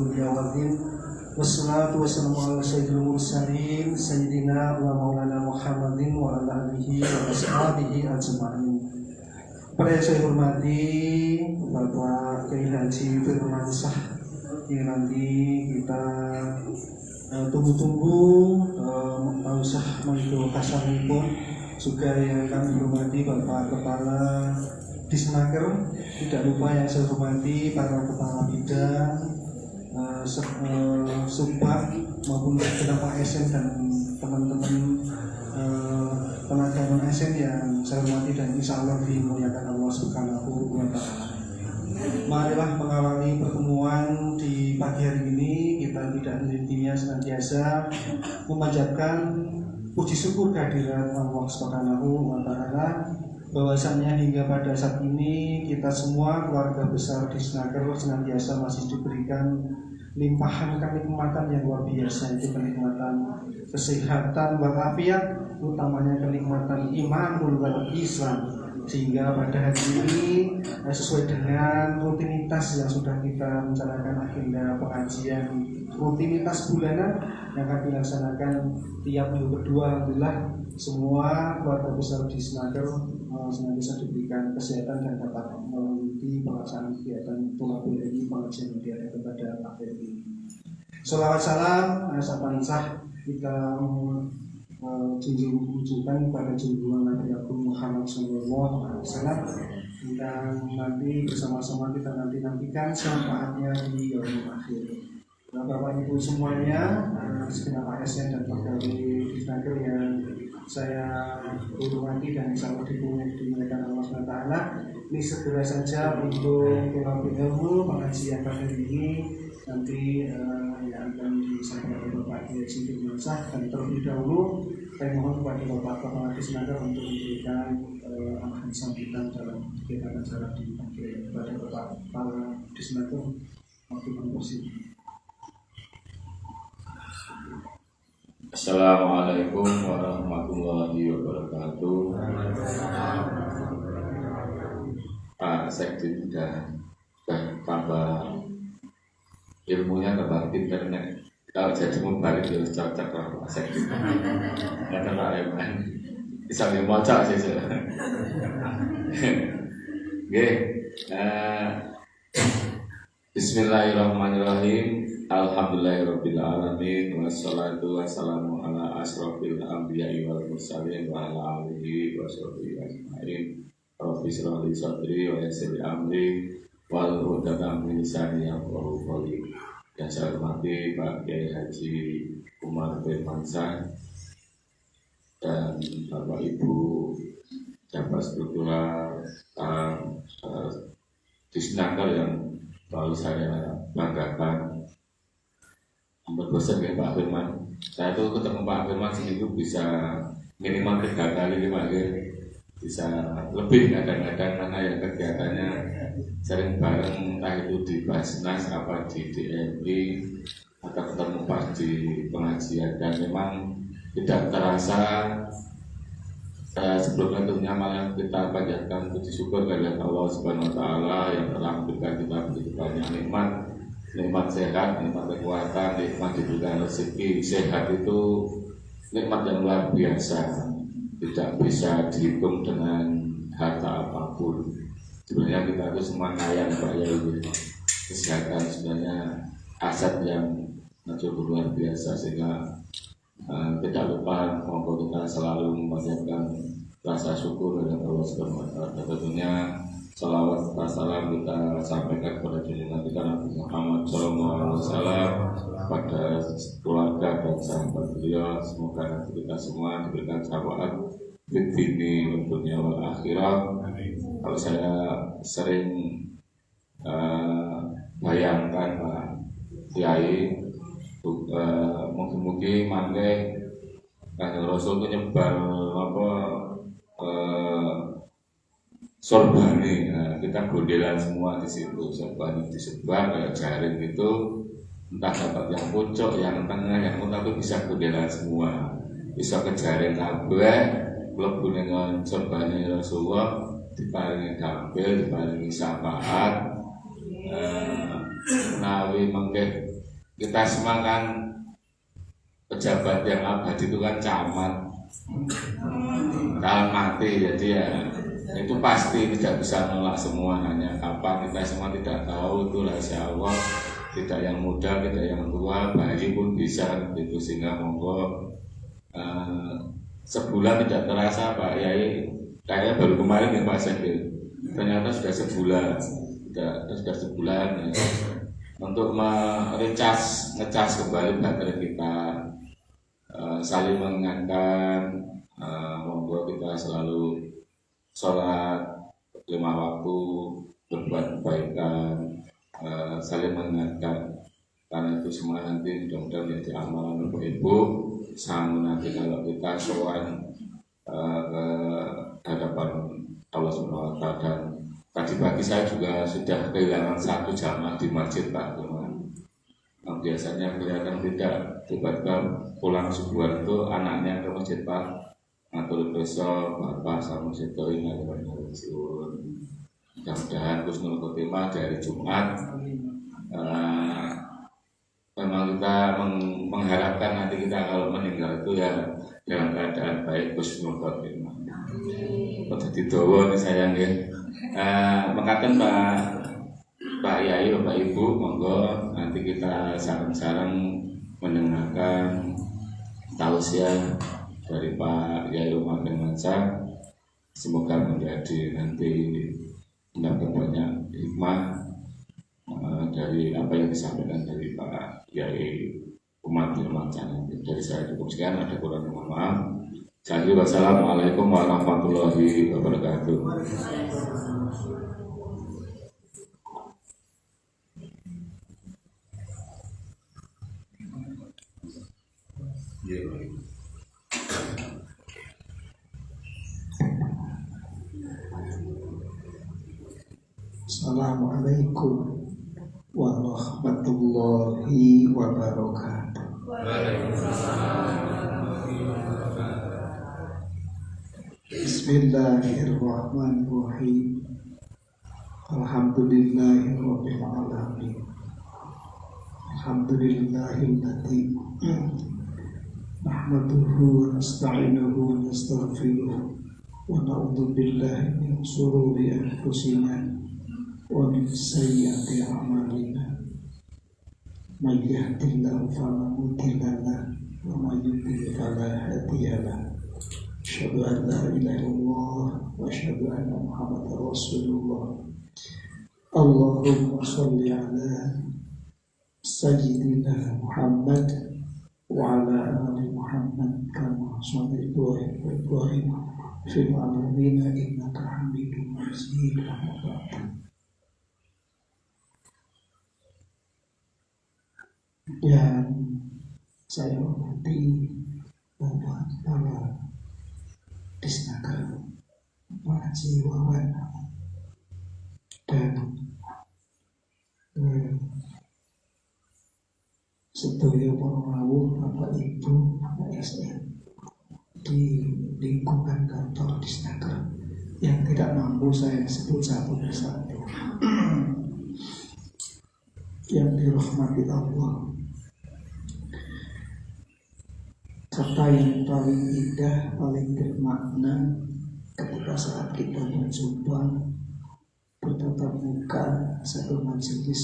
dunya wal din. Wassalatu wassalamu ala sayyidil mursalin sayyidina wa maulana Muhammadin wa ala alihi wa ashabihi ajma'in. Para yang saya hormati Bapak Kiai Haji Firmansyah, yang nanti kita tunggu-tunggu usah mengikuti kasanipun. Juga yang kami hormati Bapak Kepala Disnaker, tidak lupa yang saya hormati para kepala bidang, Subak maupun beberapa ASN dan teman-teman tenaga non ASN yang saya hormati dan insya Allah dimuliakan Allah Subhanahu wa Ta'ala. Marilah mengawali pertemuan di pagi hari ini, kita tidak henti-hentinya senantiasa memanjatkan puji syukur kehadirat Allah Subhanahu wa Ta'ala, bahwasannya hingga pada saat ini kita semua keluarga besar Disnaker senantiasa masih diberikan limpahan kenikmatan yang luar biasa, itu kenikmatan kesehatan walafiat, utamanya kenikmatan iman wal Islam, sehingga pada hari ini sesuai dengan rutinitas yang sudah kita rencanakan agenda pengajian rutinitas bulanan yang akan dilaksanakan tiap minggu kedua, alhamdulillah semua keluarga besar Disnaker senantiasa diberikan kesehatan dan dapat mengikuti pelaksanaan kegiatan tolabul ilmi pengajian yang diadakan pada akhir ini. Sholawat salam sapansah kita junjungan kepada junjungan Nabi Agung Muhammad SAW, dan nanti bersama-sama kita nantikan syafaatnya di yaumul akhir. Nah, Bapak Ibu semuanya, segenap ASN dan pegawai Disnaker yang saya hormati dan insya Allah dimuliakan Allah SWT, ini segera saja untuk tolabul ilmu pengajian pada ini nanti yang akan disampaikan oleh Bapak Kiai Haji Firmansyah, dan terlebih dahulu saya mohon kepada Bapak Kepala Disnaker untuk memberikan arahan sambutan dalam kegiatan acara di pagi kepada Bapak Kepala Disnaker. Terima kasih. Assalamualaikum warahmatullahi wabarakatuh. Pak Sekjen sudah tambah ilmunya, tambah internet. Kalau jadi membalik harus cocok lah Pak Sekjen. Nggak terlalu eman. Bisa dimocok sih. Oke. Bismillahirrahmanirrahim. Alhamdulillahirrabbilalamin. Wassalatu wassalamu ala asrofil anbiya'i wal mursalin wa ala alihi wa sahbihi ajma'in. Rabbi shrah li sadri wa yassir li amri wahlul 'uqdatam min lisani yafqahu qawli. Yang saya hormati Pak Kiai Haji Umar Firmansyah dan Bapak Ibu jabat struktural Disnaker yang selalu saya banggakan. Ampun bosan ya Pak Firman. Saya tuh ketemu Pak Firman seminggu bisa minimal 3 kali nih Pak, bisa lebih kadang-kadang, karena yang kegiatannya sering bareng, entah itu di Basnas apa di DMI atau ketemu pas di pengajian, dan memang tidak terasa sebelumnya tentunya malah kita panjatkan puji syukur kepada Allah Subhanahu wa Ta'ala yang telah memberikan kita begitu banyak nikmat sehat, nikmat kekuatan, nikmat diberikan rezeki. Sehat itu nikmat yang luar biasa, tidak bisa dihitung dengan harta apapun. Sebenarnya kita itu semua kaya Pak ya, kesehatan sebenarnya aset yang cukup luar biasa, sehingga tidak lupa monggo kita selalu memanjatkan rasa syukur kepada Allah Subhanahu wa Ta'ala. Tentunya salawat dan salam kita sampaikan kepada junjungan kita Nabi Muhammad SAW, pada keluarga dan sahabat beliau. Semoga nanti kita semua diberikan syafaat fid dini dunya wal akhirah. Kalau saya sering bayangkan Pak Kiai, mungkin mangke Kanjeng Rasul itu nyebar sorbani, kita gondelan semua di situ. Sorbani disebar kayak jaring itu, entah dapat yang pucuk, yang tengah, yang tapi bisa gondelan semua, bisa ke jaring kabeh, mlebu dengan sorbani Rasulullah, diparingi kabil, diparingi syafaat, menawi mengke kita semua kan pejabat yang abadi itu kan camat dalam mati, jadi ya itu pasti tidak bisa menolak semua, hanya kapan kita semua tidak tahu, itu rahasia Allah. Tidak yang muda, tidak yang tua, bayi pun bisa itu, sehingga monggo sebulan tidak terasa Pak Yai, kayaknya baru kemarin ya Pak Sekil, ternyata sudah sebulan, sudah sebulan ya. Untuk ngecas kembali baterai kita, saling mengingatkan, monggo kita selalu sholat 5 waktu, berbuat kebaikan, saling mengingatkan, karena itu semua nanti mudah-mudahan menjadi amalan untuk ibu. Sama nanti kalau kita sowan ke hadapan Allah Subhanahu wa Ta'ala. Dan tadi pagi saya juga sudah kehilangan 1 jamaah di masjid Pak Firman. Biasanya kelihatan tidak, tiba-tiba pulang subuhan itu anaknya ke masjid Pak, ngatur besok Bapak sama situ ini mudah-mudahan husnul khotimah dari Jumat. Memang kita mengharapkan nanti kita kalau meninggal itu ya dalam keadaan baik, husnul khotimah. Jadi doa ini saya nggih. Mekaten Pak Yai, Bapak Ibu, monggo nanti kita sareng-sareng mendengarkan tausiah dari Pak Yai Umar bin Mansa. Semoga menjadi nanti mendapat banyak hikmah dari apa yang disampaikan dari Pak Yai Umar bin Mansa. Dari saya cukup sekian, ada kurang mohon maaf. Jadi wassalamualaikum warahmatullahi wabarakatuh. Assalamualaikum warahmatullahi wabarakatuh. Bismillahirrahmanirrahim. Alhamdulillahirabbil alamin. Alhamdulillahilladzi nahmaduhu wa nasta'inuhu wa nastaghfiruh wa na'udzu billahi min shururi anfusina wa min sayyiati a'malina. May yahdihillahu fala mudilla lahu wa may yudlil fala hadiya lahu. Asyhadu an la ilaha illallah wa asyhadu anna Muhammadar Rasulullah. Allahumma shalli ala sayyidina Muhammad wa ala ali Muhammad kama shallaita wa Ibrahim fil alamin innaka Hamidum Majid. Dan saya hormati Bapak Kepala Disnaker Pak Haji Wawan dan sedaya para rawuh, Bapak Ibu, Bapak SM di lingkungan kantor Disnaker yang tidak mampu saya sebut satu persatu. Yang dirahmati Allah, kata yang paling indah, paling bermakna ketika saat kita berjumpa bertatap muka satu majelis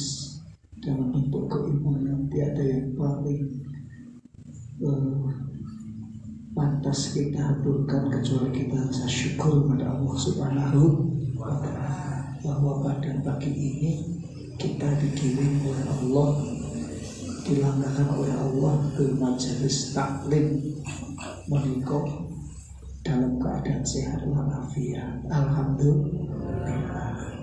dalam bentuk keimanan, tiada yang paling pantas kita haturkan kecuali kita rasa syukur pada Allah Subhanahu wa Ta'ala bahwa pada pagi ini kita dikirim oleh Allah, dilangkahkan oleh Allah ke majelis taklim menikah dalam keadaan sehat walafiat. Alhamdulillah.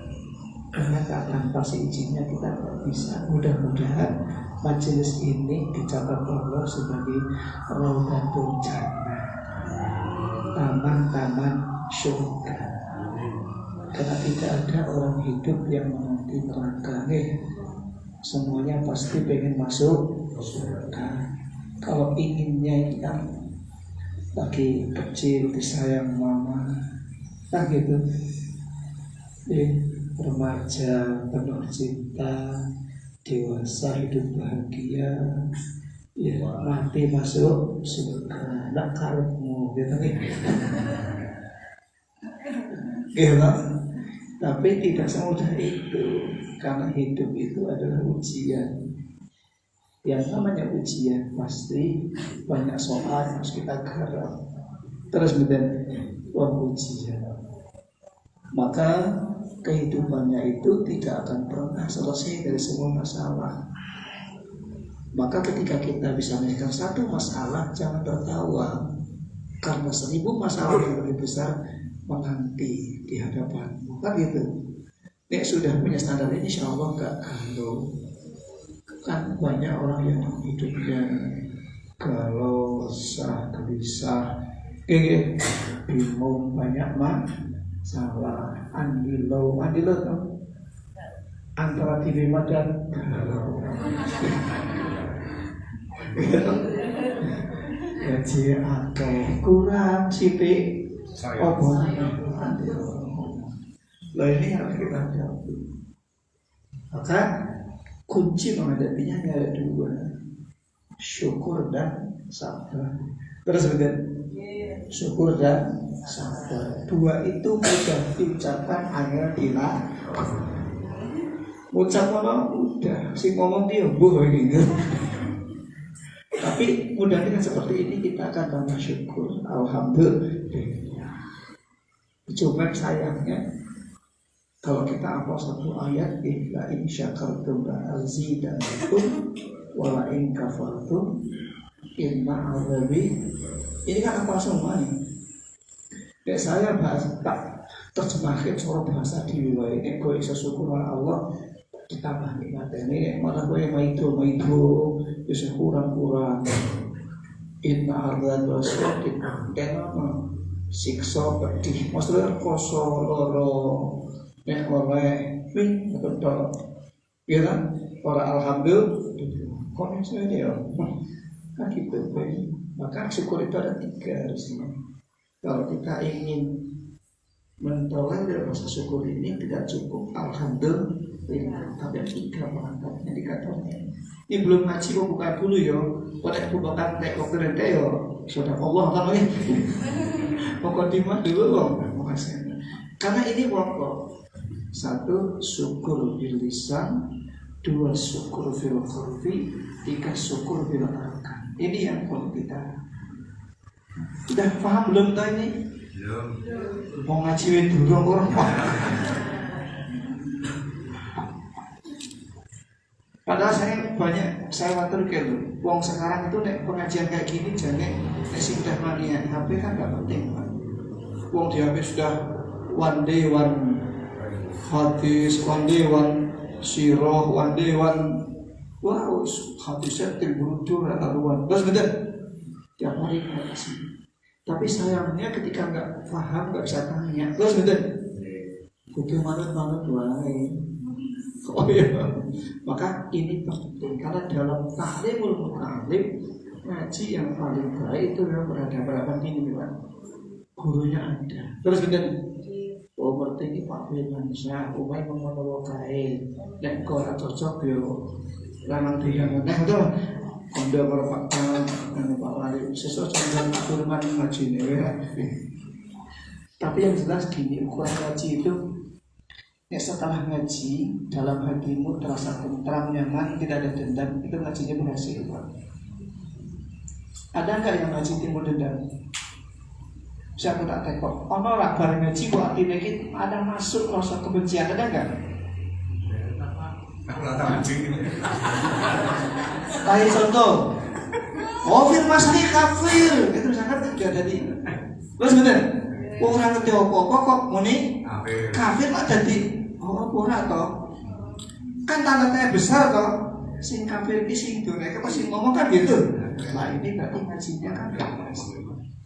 Karena tanpa izinnya kita tidak bisa. Mudah-mudahan majelis ini dicatat Allah sebagai Raudhatul Jannah, taman-taman surga. Karena tidak ada orang hidup yang menanti neraka. Semuanya pasti pengen masuk surga. Kalau inginnya ini kan lagi kecil disayang mama, nah gitu. Remaja penuh cinta, dewasa hidup bahagia, ya mati masuk surga, nak karepmu gitu nih. Gitu. Tapi tidak semudah itu, karena hidup itu adalah ujian. Yang namanya ujian pasti banyak soal yang harus kita garap. Terus kemudian ujian. Maka kehidupannya itu tidak akan pernah selesai dari semua masalah. Maka ketika kita bisa menyelesaikan satu masalah, jangan tertawa, karena 1000 masalah yang lebih besar menanti di hadapanmu. Kan gitu. Nek sudah punya standar ini, insya Allah nggak galau. Kan banyak orang yang hidupnya galau, gelisah, bingung, banyak masalah, andilo antara dilema dan galau. Gaji akeh kurang sithik apa lah, ini harus kita hadapi. Maka kunci menghadapinya ada 2, syukur dan sabar. Terus betul, syukur dan sabar. 2 itu mudah diucapkan, angel dilakukan. Ucap apa udah, si ngomong dia buh gitu. Tapi mudah dengan seperti ini kita akan tambah syukur, alhamdulillah. Cuma sayangnya kalau kita hafal satu ayat, la in syakartum la azidannakum wa la in kafartum inna azabi. Ini kan apa semua nih? Dan saya tak terjemahkan soal bahasa di wilayah ini. Kau bisa syukur sama Allah, ditambah nikmat ini. Malah kau yang maido bisa kurang. Inna azabi wasodin dan siksa pedih. Maksudnya koso loro. Nek oleh wing betul, ya kan? Orang alhamdulillah, kok ini ya, kan gitu. Maka syukur itu ada 3 harusnya. Kalau kita ingin mentolerir rasa syukur ini tidak cukup alhamdulillah, tapi ada 3 perangkatnya dikatakan. Ini belum ngaji kok buka dulu ya. Pada bukan nek kok rente ya. Sudah Allah namanya. Pokok dimah dulu loh. Karena ini pokok. 1 syukur bil lisan, 2 syukur bil qalbi, 3 syukur bil arkan. Ini yang perlu kita. Udah paham belum tahu ini? Belum. Mau ngaji dulu orang. Padahal saya watur gitu. Wong sekarang itu nek pengajian kayak gini jangan nek sudah mania HP kan gak penting. Wong di HP sudah one day one hadis, one day one sirah, one day one wow, hadisnya terburudur laluan. Terus betul, tiap hari kasih. Tapi sayangnya ketika nggak paham, nggak bisa tanya. Terus betul, butuh manut wae. Oh iya, maka ini penting karena dalam ta'limul muta'allim, ngaji yang paling baik itu adalah berhadapan ini, Pak. Gurunya ada. Terus betul. Oh berarti Pak Firmansyah, umai mengono kae, nek kok ora cocok yo lanang diang nek to. Kondo karo Pak Pak Wali sesuk sampeyan Firman ngajine ya. Tapi yang jelas gini, ukuran ngaji itu nek setelah ngaji dalam hatimu terasa tentram, nyaman, tidak ada dendam, itu ngajinya berhasil, Pak. Ada enggak yang ngaji timbul dendam? Siapa tak tekok, ono rak bareng ngaji kok atine iki ada masuk rasa kebencian, ada enggak? Kayak contoh, oh firman saya kafir, itu sangat tidak jadi. Terus bener, orang ngerti apa kok muni kafir lah jadi, oh ora toh? Kan tanda-tanda besar toh, sing kafir ini sing dunia, sing ngomong kan gitu. Nah ini berarti ngajinya kan gak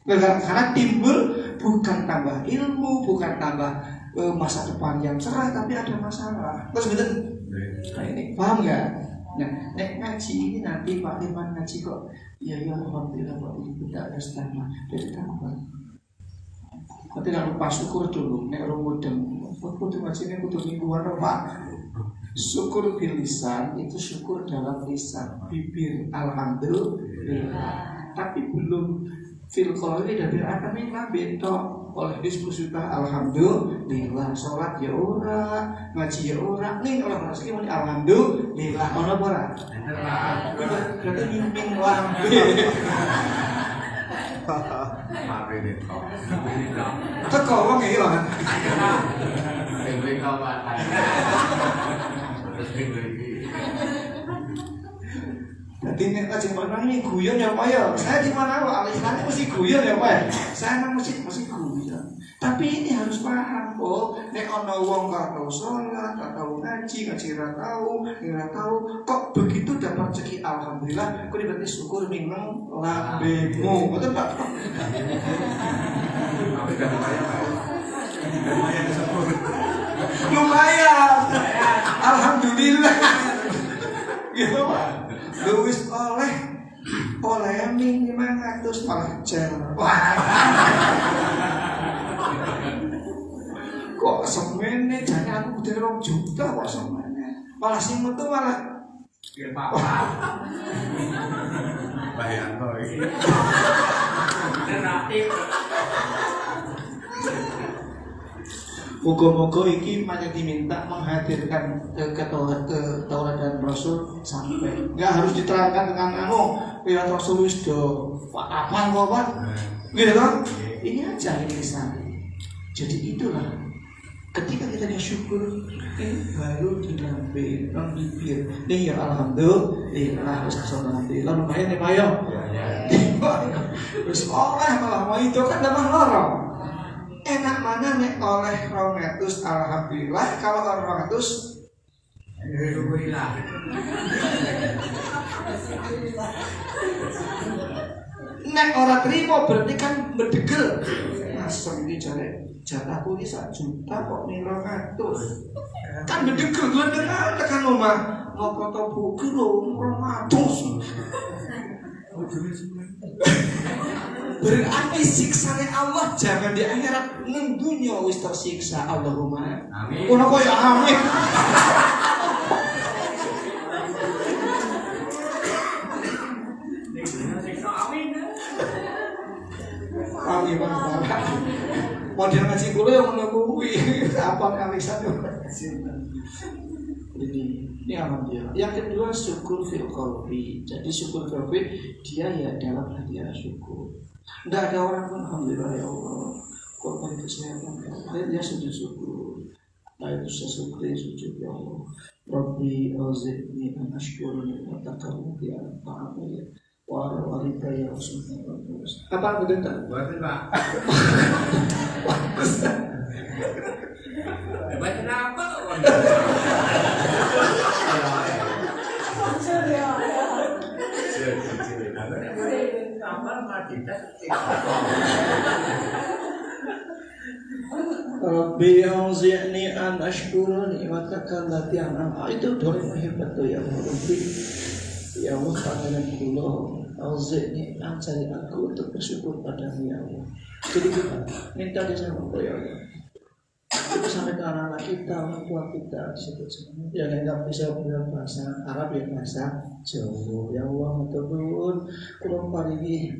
karena timbul bukan tambah ilmu, bukan tambah masa depan yang cerah, tapi ada masalah. Terus betul? Nah ini paham nggak? Nah, nek ngaji ini nanti Pak Firman ngaji kok, ya alhamdulillah Pak ini tidak ada setama dari tambah. Nanti tidak lupa syukur dulu, nek rumudeng, kudu ngaji ini kudu mingguan Pak. Syukur bil lisan itu syukur dalam lisan, bibir alhamdulillah. Tapi belum fil qalbi dan bil akami betok. Oleh diskusi alhamdulillah, sholat ya ora, ngaji ya ora, ning ora rezeki muni alhamdulillah, ono apa ora? Berarti mimpin lambe. Teko wong iki lho. Jadi nek aja mana ini guyon ya Pak ya. Saya di mana Pak? Alisannya mesti guyon ya Pak. Saya emang mesti guyon. Tapi ini harus paham kok. Nek ono wong gak tau sholat, gak tau ngaji ra tahu, kok begitu dapat rezeki alhamdulillah. Kok berarti syukur minang lambemu. Betul Pak? Lumayan. Alhamdulillah. Gitu Pak. Luwis oleh ming 500 malah cer. Kok semene jane aku kudu 2 juta kok semene. Malah sing metu malah ya papa. Bayanto iki. Moga-moga iki banyak diminta menghadirkan ketauladan Rasul sampai nggak harus diterangkan dengan lewat Rasul wis do apaan kok Pak gitu kan ini aja lisan. Jadi itulah ketika kita bersyukur ini baru di dalam bibir nih ya alhamdulillah alhamdulillah lumayan nih Pak ya terus oleh malah mau itu kan dapat lorong. Enak mana nek oleh 200 alhamdulillah, kalau 200 alhamdulillah. Nek ora terima berarti kan bedegel. Masuk iki jatahku iki 1 juta kok ning 200. Kan bedegel glendengan tekan omah. Ngopo to buku lho 200. Berarti siksanya Allah jangan di akhirat, nang dunia wis tersiksa. Allahumma amin. Ono koyo amin. Amin banget. Model ngaji kula yang ngono kuwi, apa kalisan yo. Ini alhamdulillah. Yang kedua syukur fil qalbi. Jadi syukur qalbi dia ya dalam hati syukur. Tidak ada orang pun alhamdulillah ya Allah korban kesehatan ya Allah dia sujud syukur. Nah itu saya syukuri sujud ya Allah. Rabbi auzi'ni an ashkura ni'mataka allati an'amta alayya wa ala walidayya ya Rasulullah. Apa betul tak? Betul Pak. Baca apa kok? Rabbi auzi'ni an ashkura ni'mataka allati an'amta. Itu doa yang hebat tuh ya Allah. Rabbi ya Allah pangeran kula auzi'ni ajari aku untuk bersyukur padamu ya Allah. Jadi kita minta dia sama Allah ya Allah. Kita sampai ke anak-anak kita, orang tua kita disebut semuanya. Ya nggak bisa bilang bahasa Arab ya bahasa Jawa. Ya Allah maturun, kurang paringi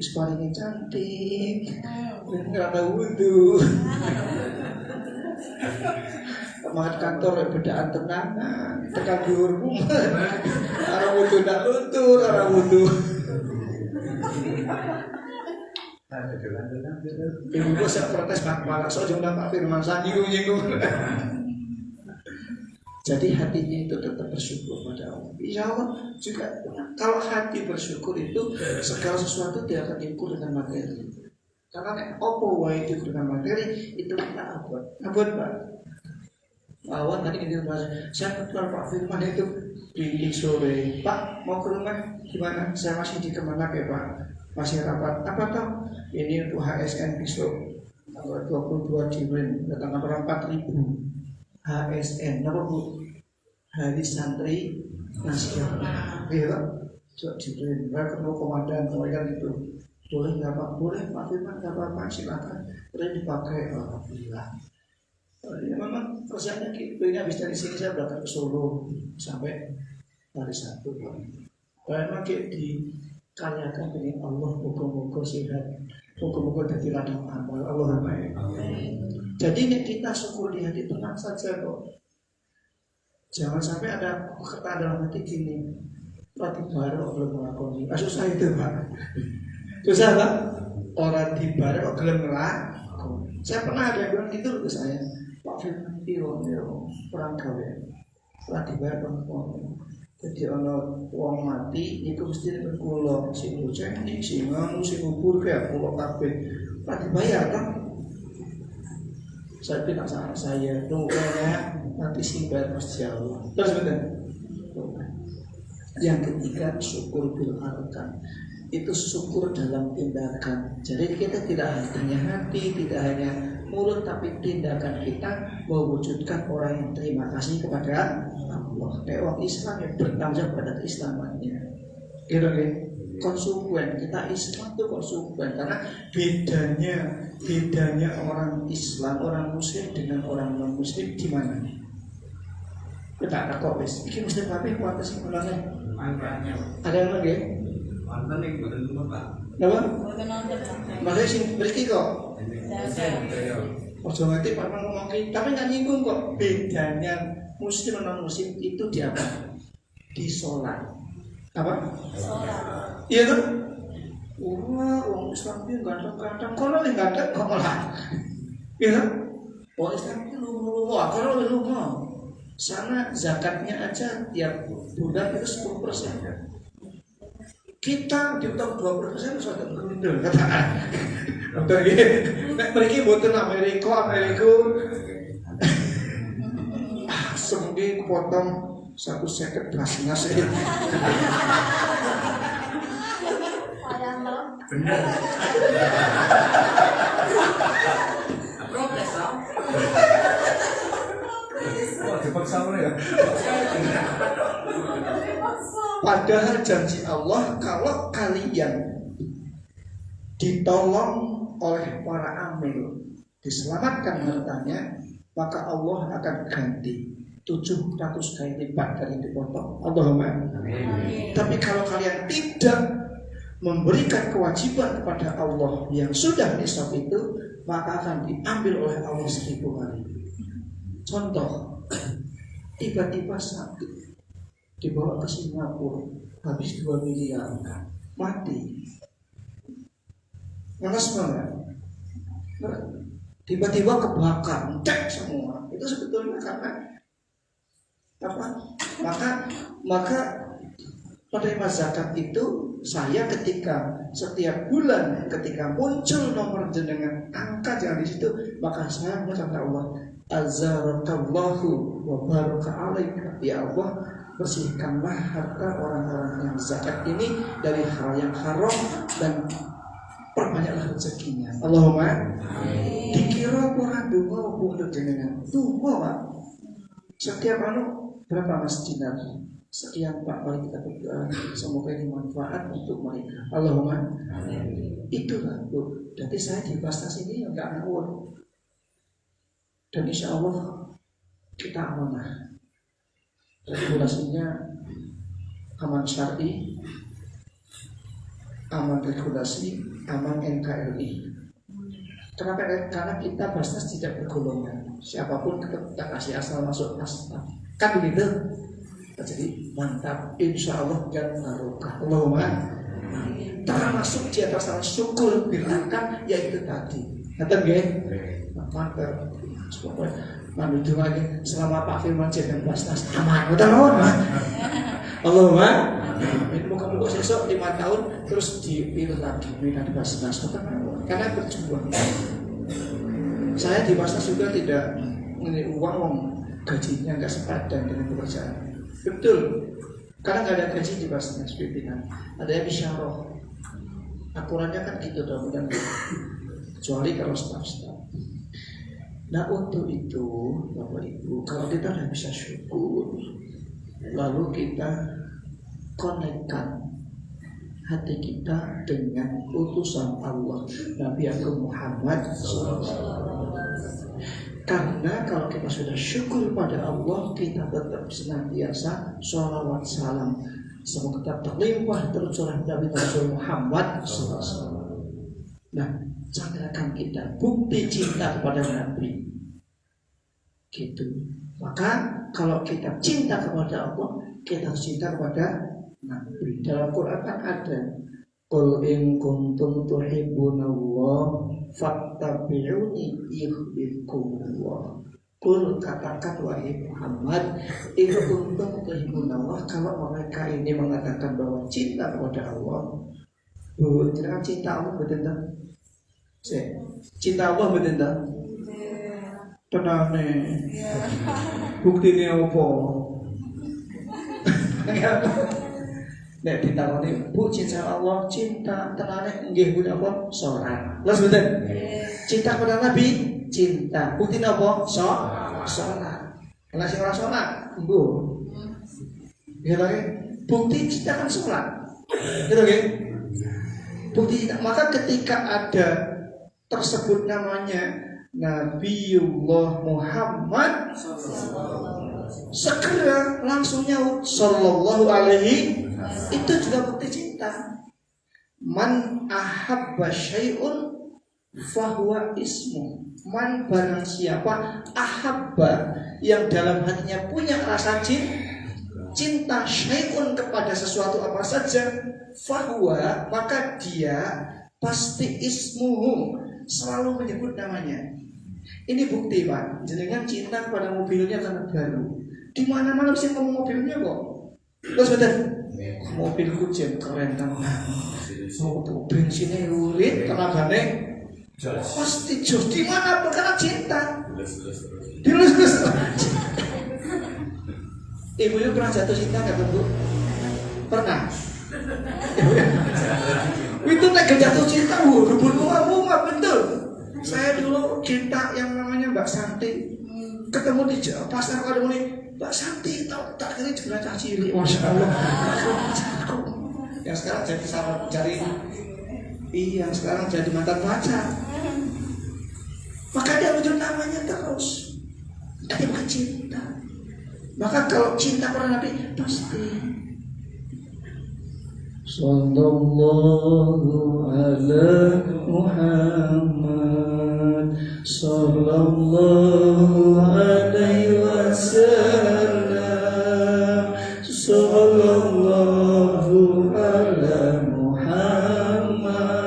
cantik, nggak ada wudhu. Semangat kantor bedaan tenangan, tekan dhuwur rumah. Arah wudhu ndak luntur, arah wudhu. Ibu saya protes malah sojong Pak Firman nyinggung. Jadi hatinya itu tetap bersyukur pada Allah. Insya Allah juga kalau hati bersyukur itu segala sesuatu tidak akan diukur dengan materi. Karena opo wae itu dengan materi itu kita abot Pak. Awan tadi ini saya ketua Pak Firman itu di sore Pak mau ke rumah gimana? Saya masih di Kemenak ya Pak. Masih rapat apa toh? Ini untuk HSN besok tanggal 22 Juli datang orang 4.000 HSN apa Bu? Hari Santri Nasional. Iya, coba Juli. Mereka ketemu komandan kan itu. Boleh nggak Pak? Boleh Pak Firman nggak apa-apa silakan. Boleh dipakai alhamdulillah. Ya, memang kerjanya gitu. Ini habis dari sini saya berangkat ke Solo sampai hari Sabtu. Memang kayak dikaryakan dengan Allah, moga-moga sehat, moga-moga jadi ladang amal. Allahumma amin. Jadi ini kita syukur di hati, tenang saja kok. Jangan sampai ada kata dalam hati gini, Rati baru belum melakoni. Susah itu Pak. Susah Pak. Orang di baru belum melakoni. Saya pernah ada yang bilang gitu ke saya, Pak Firman Tiro, orang gawe, Rati baru melakoni. Jadi ono wong mati itu mesti berkulo, sing luceni, sing nganu, sing kubur kayak kulo kabeh. Rati bayar kan? Saya tidak salah saya, doanya nanti simpan Masya Allah. Terus betul. Yang ketiga syukur bil arkan. Itu syukur dalam tindakan. Jadi kita tidak hanya hati, tidak hanya mulut, tapi tindakan kita mewujudkan orang yang terima kasih kepada Allah. Kayak orang Islam yang bertanggung jawab pada keislamannya. Gitu kan? Konsekuen, kita Islam itu konsekuen karena bedanya orang Islam, orang Muslim dengan orang non Muslim di mana? Kita ada kok wis. Iki Muslim tapi kuat sih mulane. Ada yang lagi? Mantan yang bener Pak. Napa? Masih sing mriki kok. Ojo ngerti Pak ngomong tapi nggak nyinggung kok. Bedanya Muslim non Muslim itu di apa? Di sholat. Apa? Sholat. Iya kan? Wah, orang Islam itu ganteng-ganteng. Kalau yang ganteng kok malah, iya kan? Orang Islam itu lupa. Kalau lupa, sana zakatnya aja tiap bulan itu 10%. Kita diutak 20% sudah bergundul. Betul gitu. Mereka butuh Amerika. Semungkin potong 1 seket belasnya sih. Bener. Progres dong. Oh, dipaksa ya. Padahal janji Allah kalau kalian ditolong oleh para amil, diselamatkan hartanya, maka Allah akan ganti 700 kali lipat dari dipotong. Allahumma amin. Tapi kalau kalian tidak memberikan kewajiban kepada Allah yang sudah nisab itu, maka akan diambil oleh Allah 1000 kali. Contoh, tiba-tiba sakit, dibawa ke Singapura, habis 2 miliar, mati. Ngeles banget. Tiba-tiba kebakar, cek semua. Itu sebetulnya karena apa? Maka penerima zakat itu saya ketika setiap bulan ketika muncul nomor jenengan angka jangan di situ, maka saya mengucapkan Allah azharakallahu wa baraka alaika, ya Allah bersihkanlah harta orang-orang yang zakat ini dari hal yang haram dan perbanyaklah rezekinya. Allahumma dikira orang dungo bukan jenengan dungo Pak. Setiap berapa Mas Dinar? Sekian Pak, mari kita berdoa semoga ini manfaat untuk mereka. Allahumma itulah Bu. Jadi saya di Basnas ini enggak ngawur. Dan insya Allah kita amanah. Regulasinya aman syar'i, aman regulasi, aman NKRI. Kenapa? Karena kita Basnas tidak bergolongan. Siapapun kita kasih asal masuk asal. Kan begitu. Jadi mantap, insya Allah dan barokah. Allahumma termasuk di atas syukur bilangkan yaitu tadi. Ngerti nggih? Mantap. Pokoknya manut lagi selama Pak Firman dan Basnas aman. Betul kan? Allahumma muka-muka sesok 5 tahun terus dipilih lagi minat Basnas. Karena berjuang. Saya di Basnas juga tidak menilai uang gajinya nggak sepadan dengan pekerjaan. Betul, karena nggak ada gaji di Basnas pimpinan, ada yang bisyarah. Aturannya kan gitu dong, dan kecuali kalau staff-staff. Nah untuk itu, Bapak Ibu, kalau kita tidak bisa syukur, lalu kita konekkan hati kita dengan utusan Allah Nabi Agung Muhammad SAW. Karena kalau kita sudah syukur pada Allah, kita tetap senantiasa sholawat salam semoga tetap terlimpah tercurah dari Rasul Muhammad SAW. Nah, camkan kita bukti cinta kepada Nabi. Gitu. Maka kalau kita cinta kepada Allah, kita harus cinta kepada Nabi. Dalam Quran kan ada qul in kuntum tuhibbunallah fattabi'uni yuhibbukumullah. Qul, katakan wahai Muhammad, in kuntum tuhibbunallah, kalau mereka ini mengatakan bahwa cinta kepada Allah, bahwa cinta Allah betul tak? Cinta Allah betul tak? Tenang nih. Buktinya apa? Nek ditakoni, Bu, cinta Allah, cinta tenane nggih punya apa? Salat. Terus betul? Cinta kepada Nabi, cinta. Bukti apa? Salat. Kalau sing ora salat, mbuh. Ya lagi, bukti cinta kan salat. Gitu nggih? Bukti cinta. Maka ketika ada tersebut namanya Nabiullah Muhammad, segera langsung nyaut sallallahu alaihi, itu juga bukti cinta. Man ahabba syai'un fahuwa ismu. Man, barang siapa ahabba, yang dalam hatinya punya rasa cinta syai'un, kepada sesuatu apa saja, fahuwa, maka dia pasti ismuhu, selalu menyebut namanya. Ini bukti, Pak. Jenengan cinta kepada mobilnya karena baru. Di mana-mana mesti ngomong mobilnya kok. Terus betul. Mobilku jen keren tenan. Tuh bensinnya lurit, tenagane pasti jos. Di mana pun karena cinta. Dilus-lus. Ibu pernah jatuh cinta nggak, Bu? Pernah. Itu nek jatuh cinta, rebut bunga betul. Saya dulu cinta yang namanya Mbak Santi. Ketemu di pasar kalau ini Mbak Santi, tahu tak kira juga cacili, masya Allah. Yang sekarang jadi sahabat jari, yang sekarang jadi mantan pacar. Maka dia menyebut namanya terus. Dia bukan cinta. Maka kalau cinta pada Nabi pasti. Sallallahu ala Muhammad, sallallahu alaihi wasallam, sallallahu ala Muhammad,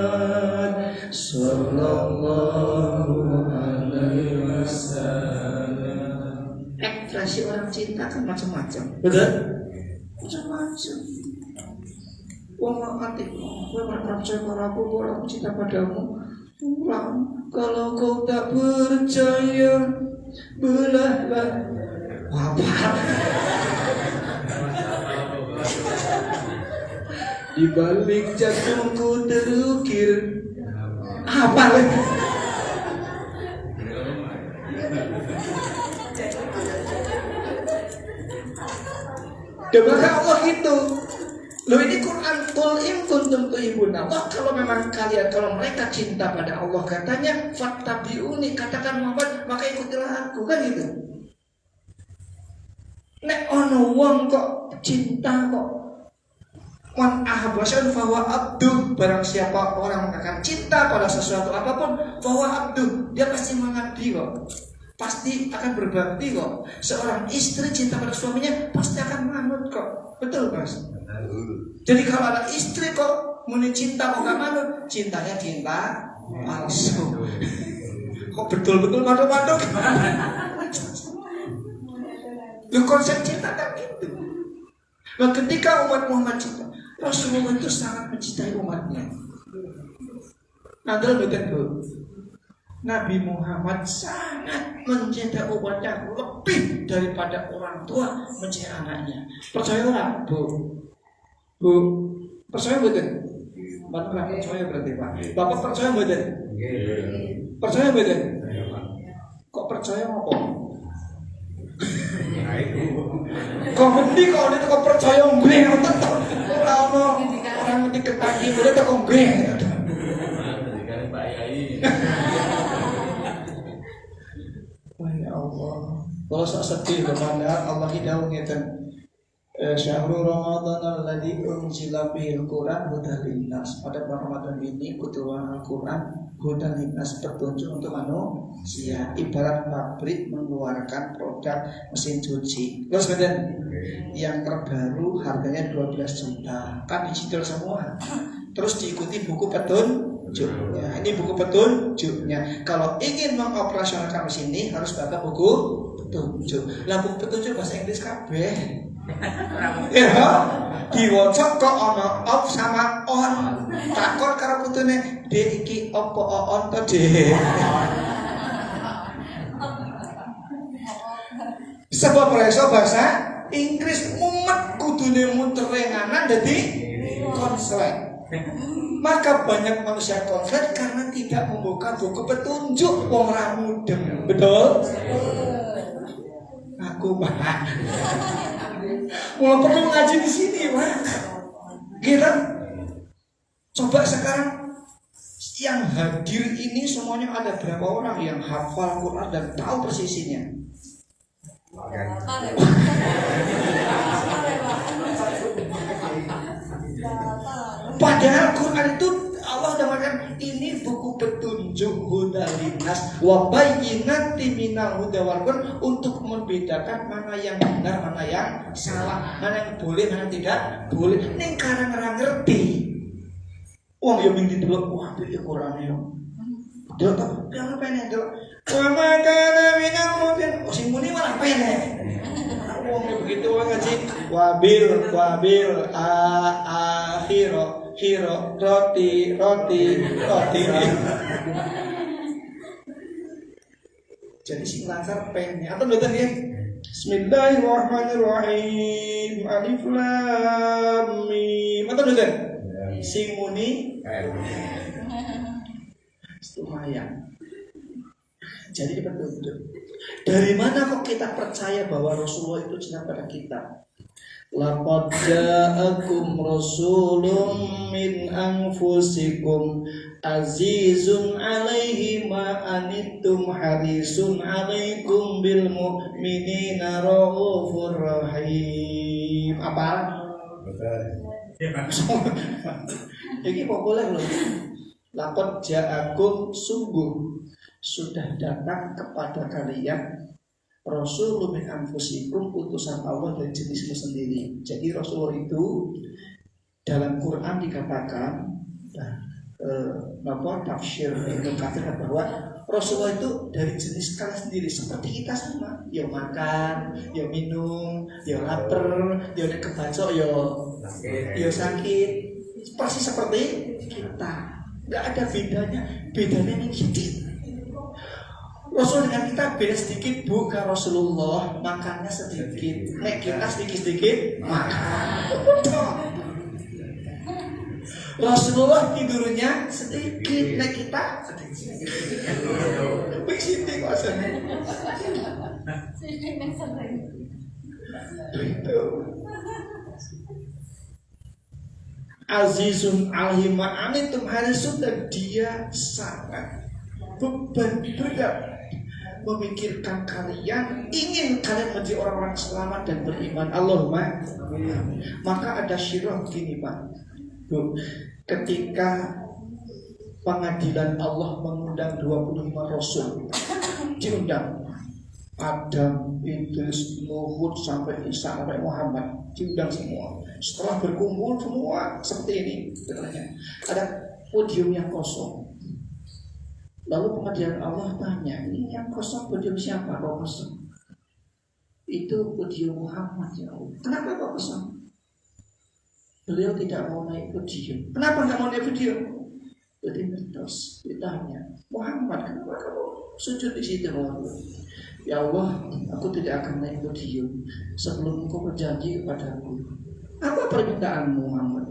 sallallahu alaihi wasallam. Ekspresi orang cinta kan macam-macam, betul? Macam-macam. Wong mati, kowe ora percaya padaku, ora cinta padamu. Pulang, kalau kau tak percaya, belahlah. Apa? Di balik jantungku terukir. Apa lagi? Maka Allah itu. Loh, ini Quran, qul in kuntum tuhibbunallah, kalau memang kalian, kalau mereka cinta pada Allah, katanya fattabi'uni, katakan Muhammad, maka ikutilah aku, kan gitu. Nek ono wong kok cinta kok, man ahabba syai'an fahuwa abduh, barang siapa orang akan cinta pada sesuatu apapun, fahuwa abduh, dia pasti mengabdi kok, pasti akan berbakti kok. Seorang istri cinta pada suaminya pasti akan manut kok, betul Mas? Jadi kalau ada istri kok muni cinta kok gak manut, cintanya cinta palsu. Kok betul-betul manut-manut? Lu konsep cinta kan gitu. Nah, ketika umat Muhammad cinta, Rasulullah itu sangat mencintai umatnya. Nanti betul, Nabi Muhammad sangat mencintai umatnya lebih daripada orang tua mencintai anaknya. Percaya orang, Bu, percaya betul? Bapak percaya berarti Pak. Bapak percaya betul? Percaya betul? Kok percaya apa? Kok mesti kok itu kok percaya nggih tetep ora ono orang mesti ketagi boleh kok nggih. Pak Yai. Allah. Kalau sok sedih kepada Allah hidau ngeten. Syahrul Ramadan alladzi unzila fihil Qur'an hudan linnas. Pada bulan Ramadan ini kuturuan Al-Qur'an hudan linnas, petunjuk untuk manusia. Ibarat pabrik mengeluarkan produk mesin cuci. Terus kemudian yang terbaru harganya 12 juta. Kan digital semua. Terus diikuti buku petunjuknya. Ini buku petunjuknya. Kalau ingin mengoperasionalkan mesin ini harus baca buku petunjuk. Lah buku petunjuk bahasa Inggris kabeh. Ya, diwaca kok ana off sama on. Takon karo putune, "Dek iki opo on to, Dek?" Sebab reso bahasa Inggris mumet kudune mutere nganan dadi konslet. Maka banyak manusia konslet karena tidak membuka buku petunjuk wong ra mudeng. Betul? Aku mah mulai perlu ngaji di sini, Pak. Kita coba sekarang yang hadir ini semuanya ada berapa orang yang hafal Quran dan tahu persisinya? Padahal Quran itu Allah sudah mengatakan ini buku petunjuk hudan linnas wa bayyinatin minal huda wal furqan, untuk membedakan mana yang benar, mana yang salah, mana yang boleh, mana yang tidak boleh. Ning karang ora ngerti. Wong yo ming didelok, wah iki Quran yo. Delok ta, apa ini delok. Wa ma kana minal mudin. Oh sing muni malah penek. Wong begitu wong ngaji wabil akhiro roti. Jadi sing lancar pennya atau mboten nggih? Bismillahirrahmanirrahim. Alif lam mim. Atau mboten? Sing muni lumayan. Jadi petunjuk. Dari mana kok kita percaya bahwa Rasulullah itu cinta pada kita? Laqad ja'akum rasulun min anfusikum azizun 'alaihi ma anittum harisun 'alaikum bil mu'minina raufur rahim. Apa? Ini populer loh. Laqad ja'akum, sungguh sudah datang kepada kalian Rasulun min anfusikum, utusan Allah dari jenismu sendiri. Jadi Rasulullah itu dalam Quran dikatakan tafsir Ibnu Katsir bahwa Rasulullah itu dari jenis kalian sendiri, seperti kita sama. Ya makan, ya minum, ya lapar, ya kebacok, ya sakit. Persis seperti kita. Gak ada bedanya ini sedikit. Rasul dengan kita beda sedikit, bukan Rasulullah makannya sedikit, nek kita sedikit makan. Rasulullah tidurnya sedikit, nek kita sedikit. Begitu maksudnya. Itu. Azizun alaihi ma anittum harisun, dan dia sangat beban berat memikirkan kalian, ingin kalian menjadi orang-orang selamat dan beriman. Allahumma. Maka ada syirah begini, Pak. Ketika pengadilan Allah mengundang 25 Rasul, diundang Adam, Idris, Nuh, sampai Isa, sampai Muhammad, diundang semua. Setelah berkumpul semua seperti ini, ada podium yang kosong. Lalu pengadilan Allah tanya, ini yang kosong podium siapa? Kok kosong? Itu podium Muhammad, ya Allah. Kenapa kok kosong? Beliau tidak mau naik podium. Kenapa nggak mau naik podium? Jadi terus ditanya, Muhammad, kenapa kamu sujud di situ? Ya Allah, aku tidak akan naik podium sebelum engkau berjanji kepadaku. Apa permintaanmu, Muhammad?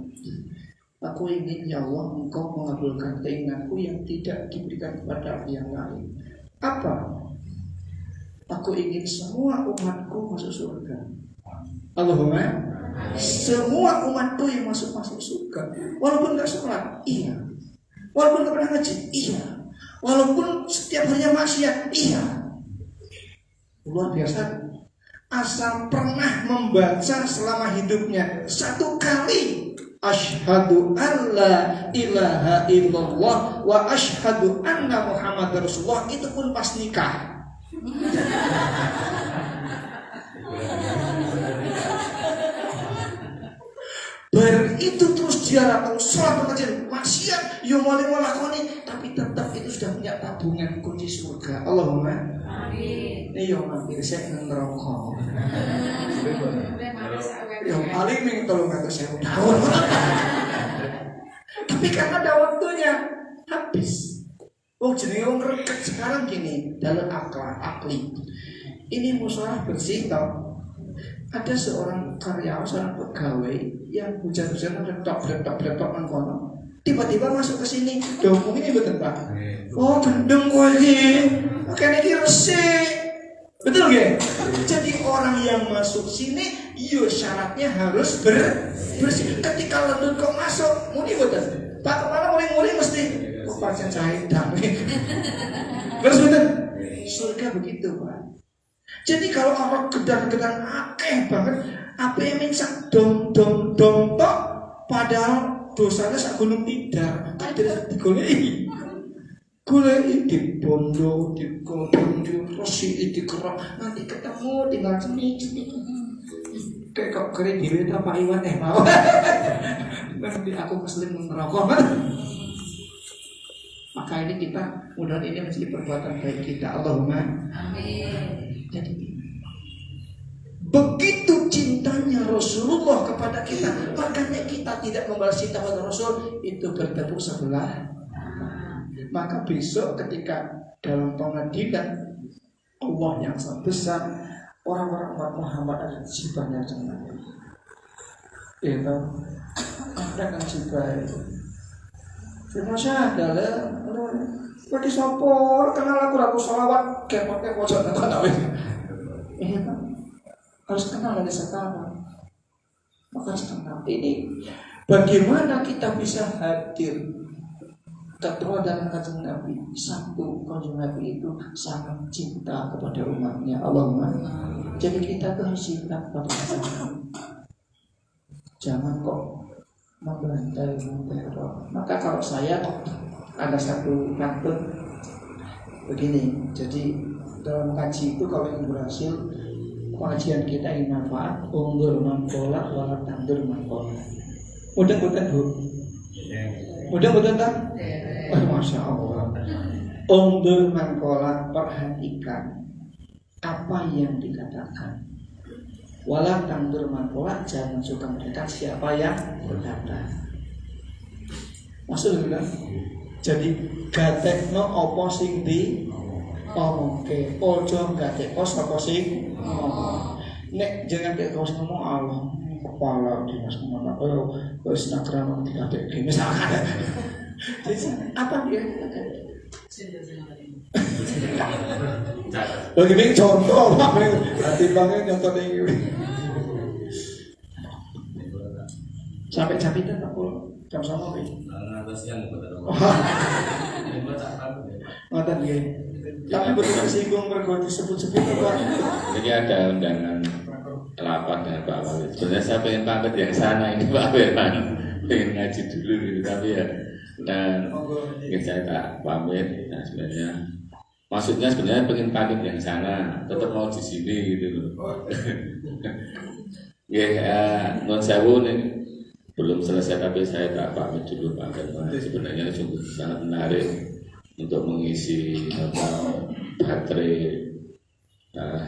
Aku ingin, ya Allah, engkau mengabulkan keinginanku yang tidak diberikan kepada yang lain. Apa? Aku ingin semua umatku masuk surga. Allahumma. Semua umatku yang masuk surga. Walaupun gak sholat, iya. Walaupun gak pernah ngaji, iya. Walaupun setiap harinya maksiat, iya. luar biasa. Asal pernah membaca selama hidupnya 1 kali asyhadu an la ilaha illallah wa asyhadu anna Muhammadar Rasulullah, itu pun pas nikah. Itu terus dia lakukan sholat pengajian maksiat yang mulai melakoni, tapi tetap itu sudah punya tabungan kunci surga. Allahumma amin. Ini yang mampir saya ngerokok. Yang paling nih tolong kata saya tahun. Tapi kan ada waktunya habis. Oh jadi yang ngereket sekarang gini dalam akli. Ini musola bersih tau. Ada seorang karyawan, seorang pegawai yang hujan-hujan retok mengkono. Tiba-tiba masuk ke sini. Dong, ini betul Pak. Oh, gendeng gue ini. Makanya ini resik. Betul gak? Jadi orang yang masuk sini, yo syaratnya harus bersih. Ketika lendut kok masuk, muni betul. Pak kemana muling-muling mesti. Oh, pasien saya damai. Terus betul. Surga begitu Pak. Jadi kalau orang gedang-gedang akeh banget, apa yang minta dom tok, padahal dosanya sak gunung Tidar, kan tidak digoleki. Goleki di bondo, di kodong, di rosi, di kerok, nanti ketemu tinggal cemik. Kayak kok keren dhewe ta Pak Iwan mau. Nanti aku keselin ngerokok. Maka ini kita mudah ini menjadi perbuatan baik kita. Allahumma amin. Jadi begitu cintanya Rasulullah kepada kita, makanya kita tidak membalas cinta pada Rasul, itu bertepuk sebelah. Maka besok ketika dalam pengadilan Allah yang sangat besar, orang-orang umat Muhammad ada sibahnya jangan. Itu ada kan sibah itu. Firman adalah bagi sopor kenal aku sholawat kepotnya pojok nonton awet. Harus kenal dari sekarang. Maka harus kenal ini. Bagaimana kita bisa hadir keteladanan kanjeng Nabi? Satu, kanjeng Nabi itu sangat cinta kepada umatnya. Allahumma. Jadi kita tuh harus cinta kepada umatnya. Jangan kok membantai. Maka kalau saya ada satu pantun begini. Jadi dalam kaji itu kalau yang berhasil, pengajian kita ini manfaat, undur mangkola walau tandur mangkola. Mudah-mudahan Bu. Mudah-mudahan tak? Masya Allah. Undur mangkola, perhatikan apa yang dikatakan. Walau tandur mangkola, jangan suka mendekat siapa yang berkata. Maksud bilang. Jadi gatekno apa sing di omongke, ojo gatekno sapa sing ngomong. Nek jangan gatekno sing ngomong Allah kepala dinas ngomong oh wis nakrama digatekke misalkan. Jadi apa dia? Bagaimana contoh Pak? Hati banget contoh ini. Sampai jam itu tak pulang. Jam sama Pak. Ngatasnya betul. Ini baca apa ya? Ngoten nggih. Tapi betul tersinggung mergo disebut-sebut Pak. Jadi ada undangan rapat dengan Pak Walid. Sebenarnya saya pengen pamit yang sana ini Pak Firman, pengen ngaji dulu gitu, tapi ya dan mungkin saya tak pamit. Nah sebenarnya maksudnya sebenarnya pengen pamit yang sana, tetap mau di sini gitu loh. Ya, non sewu nih belum selesai tapi saya tak pamit dulu Pak Firman. Sebenarnya sungguh sangat menarik untuk mengisi baterai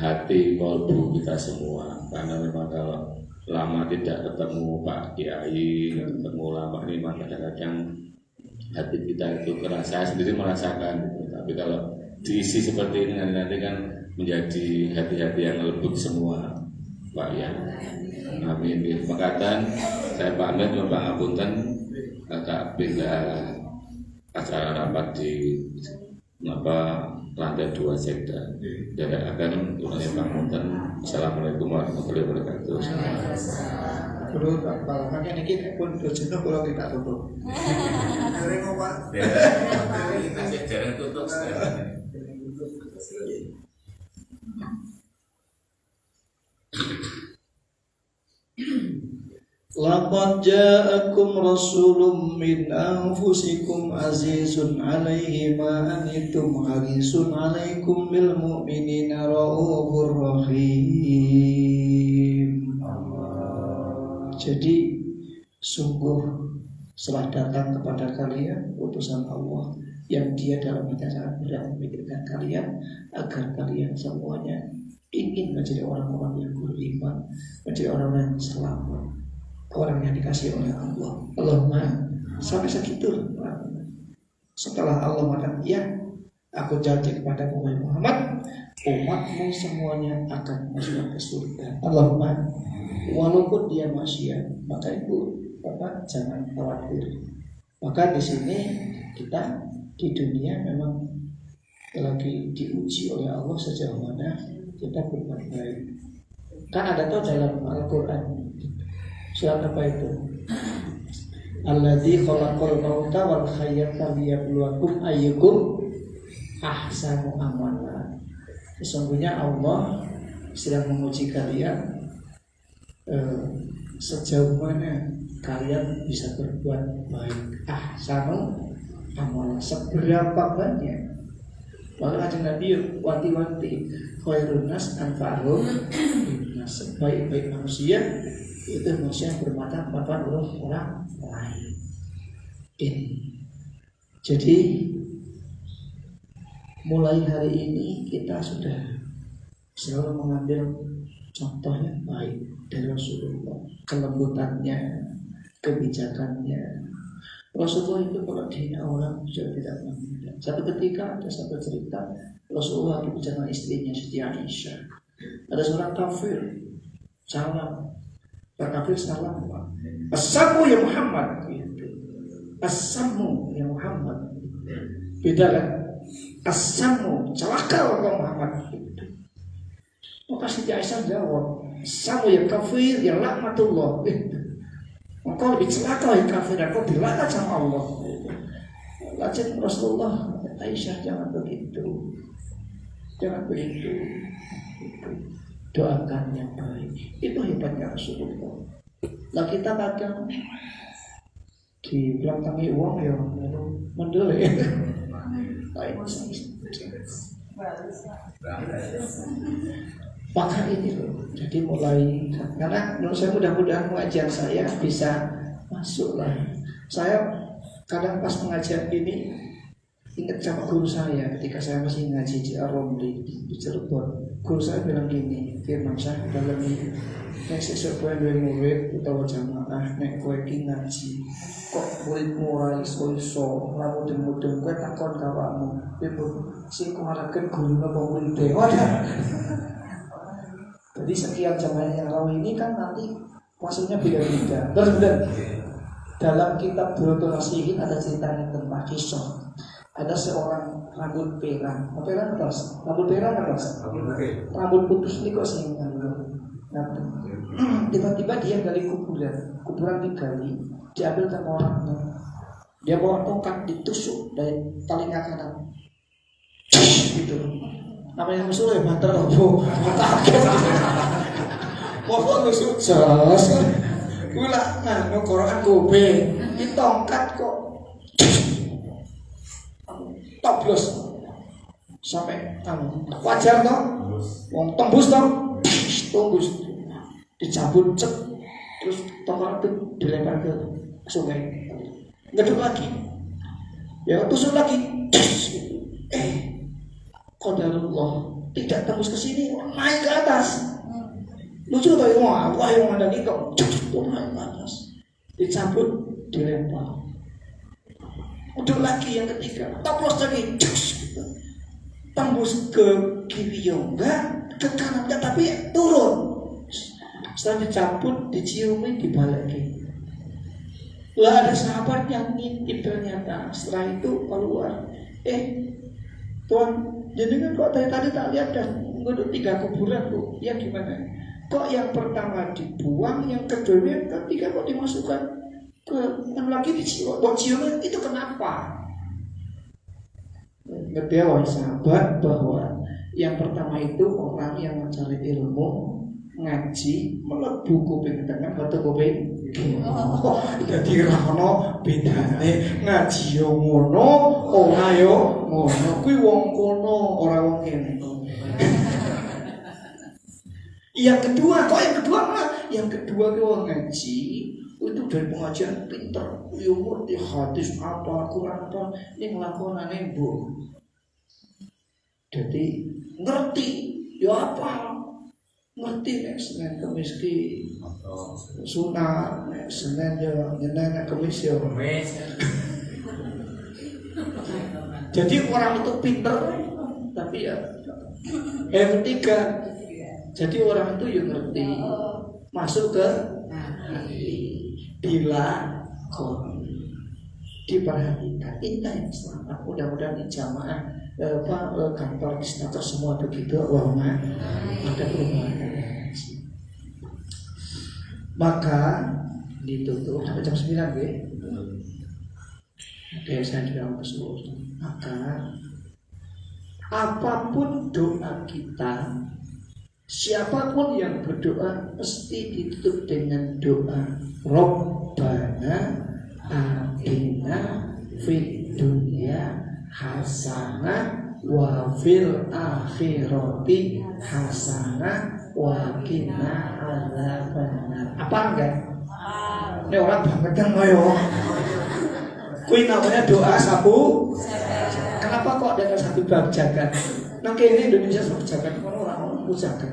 hati kolbu kita semua, karena memang kalau lama tidak ketemu Pak Kiai, ketemu lama ini kadang-kadang hati kita itu kerasa, saya sendiri merasakan gitu. Tapi kalau diisi seperti ini nanti kan menjadi hati-hati yang lembut semua Pak ya. Amin. Makatan saya pamit Bapak Ngapunten agak pindah acara rapat di lantai 2 sekda. Jadi akan tunai Ngapunten. Assalamualaikum warahmatullahi wabarakatuh. Dulu Pak Palangnya ini pun jenuh kalau kita tutup. Sering Pak. Kita jarang tutup. Laqad ja'akum rasulun min anfusikum azizun 'alaihi ma anittum harisun 'alaikum bil mu'minina raufur rahim. Jadi sungguh setelah datang kepada kalian utusan Allah yang dia dalam sangat berat memikirkan kalian agar kalian semuanya ingin menjadi orang-orang yang beriman, menjadi orang-orang yang selamat, orang yang dikasihi oleh Allah. Allahumma sampai segitu. Setelah Allah mengatakan, ya, aku janji kepada Muhammad, umatmu semuanya akan masuk ke surga. Allahumma, walaupun dia manusia, maka itu Bapak jangan khawatir. Maka di sini kita di dunia memang lagi diuji oleh Allah sejauh mana kita berbuat baik. Kan ada tuh dalam Al-Quran surat apa itu? Alladzi khalaqal mauta wal hayata liyabluwakum ayyukum ahsanu amala. Sesungguhnya Allah sedang menguji kalian sejauh mana kalian bisa berbuat baik. Ahsanu amala, seberapa banyak. Maka ada Nabi wanti-wanti khairun nas anfa'uhum linnas. Sebaik-baik manusia itu manusia yang bermanfaat untuk orang lain. Ini. Jadi mulai hari ini kita sudah selalu mengambil contoh yang baik dari Rasulullah, kelembutannya, kebijakannya. Rasulullah itu kalau dihina orang sudah tidak menghina. Satu ketika ada satu cerita Rasulullah berbicara dengan istrinya Siti Aisyah. Ada seorang kafir salam, kafir salam, As-samu ya Muhammad. As-samu ya Muhammad. Beda kan? As-samu, celaka orang Muhammad. Maka Siti Aisyah jawab, As-samu ya kafir ya laknatullah. Engkau lebih celaka ya kafir, engkau dilaknat sama Allah. Lajeng Rasulullah, Aisyah jangan begitu. Jangan begitu. Doakan yang baik. Itu hebatnya Rasulullah. Lah kita kadang dibelakangi uang ya mendel ya. Maka ini loh. Jadi mulai karena menurut saya mudah-mudahan pengajian saya bisa masuk lah. Saya kadang pas pengajian ini ingat sama guru saya ketika saya masih ngaji di Ar-Romli di Cirebon. Guru saya bilang gini, firman saya dalam ini, nek sesuk kowe duwe murid utawa jamaah nek kowe iki ngaji, kok muridmu ora iso ora mudeng-mudeng, kowe takon kawakmu, piye sing kok harapken guru apa murid. Jadi sekian jamaah yang rawi ini kan nanti maksudnya beda-beda. Berbeda. Dalam kitab Durratun Nasihin ada ceritanya tentang kisah. Ada seorang rambut perang. Rambut perang apa? Rambut putus ini kok sehingga tiba-tiba dia gali kuburan digali, diambil sama orangnya. Dia bawa tongkat ditusuk dari telinga kanan. Gitu. Namanya musuh ya mata robo, mata akeh. Mau nusuk jelas. Kula nganu Quran kobe, ditongkat kok. Toblos sampai wajar toh, wong tembus toh, tembus dicabut cek, terus tongkat itu dilempar ke sungai, ngeduk lagi, ya tusuk lagi, qadarullah tidak tembus ke sini, naik ke atas, lucu toh ya, wah yang ada nih kok, naik ke atas, dicabut dilempar. Udah lagi yang ketiga, toplos lagi, tembus ke kiri enggak, ke kanan enggak, tapi turun. Setelah dicabut, diciumi, dibalikin. Lah ada sahabat yang ngintip ternyata. Setelah itu keluar, Tuan, jenengan kok tadi tak lihat dan ngeduk 3 kuburan tuh, ya gimana? Kok yang pertama dibuang, yang kedua, yang ketiga kok dimasukkan? Yang lagi dicium itu kenapa? Ngerti wahai sahabat bahwa yang pertama itu orang yang mencari ilmu, ngaji, melebu kuping tengah atau kuping Dadi ra ono bedane ngaji yo ngono, ora yo ngono. Kuwi wong kono, ora wong kene. Yang kedua, kok yang kedua malah? Yang kedua ki wong ngaji itu dari pengajian pinter, yo ngerti hadis apa, Quran apa, ning lakonane mbok. Jadi ngerti, yo apa? Ngerti nek Senin Kamis ki sunat, nek Senin yo nyeneng Kamis yo. Jadi orang itu pinter, tapi ya yang ketiga, jadi orang itu yang ngerti masuk ke hati, bila diperhatikan. Kita yang selamat, mudah-mudahan di jamaah kantor istiqomah semua begitu. Allahumma ada perubahan. Maka ditutup sampai jam 9 ya. Oke, saya juga mau suruh. Maka apapun doa kita, siapapun yang berdoa mesti ditutup dengan doa Rabbana atina fid dunya hasanah wa fil akhirati hasanah wa qina adzabannar. Apa enggak? Ini orang banget kan moyo. Kuwi namanya doa sapu. Kenapa kok ada satu bab jagat? Nang kene Indonesia satu jagat orang jagat.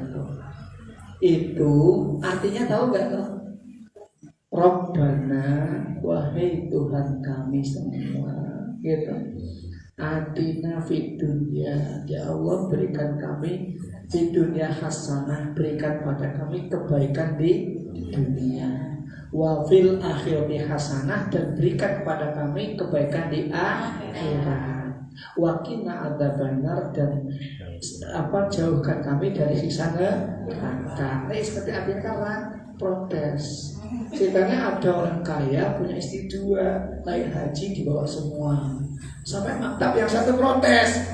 Itu artinya tahu enggak tuh? Rabbana, wahai Tuhan kami semua, gitu. Atina fid dunya, ya Allah berikan kami di dunia hasanah, berikan pada kami kebaikan di dunia. Wa fil akhirati hasanah, dan berikan pada kami kebaikan di akhirat. Wa qina adzabannar, dan jauhkan kami dari siksa neraka. Ini seperti artinya kan protes. Ceritanya ada orang kaya punya istri 2, naik haji dibawa semua. Sampai maktab yang satu protes,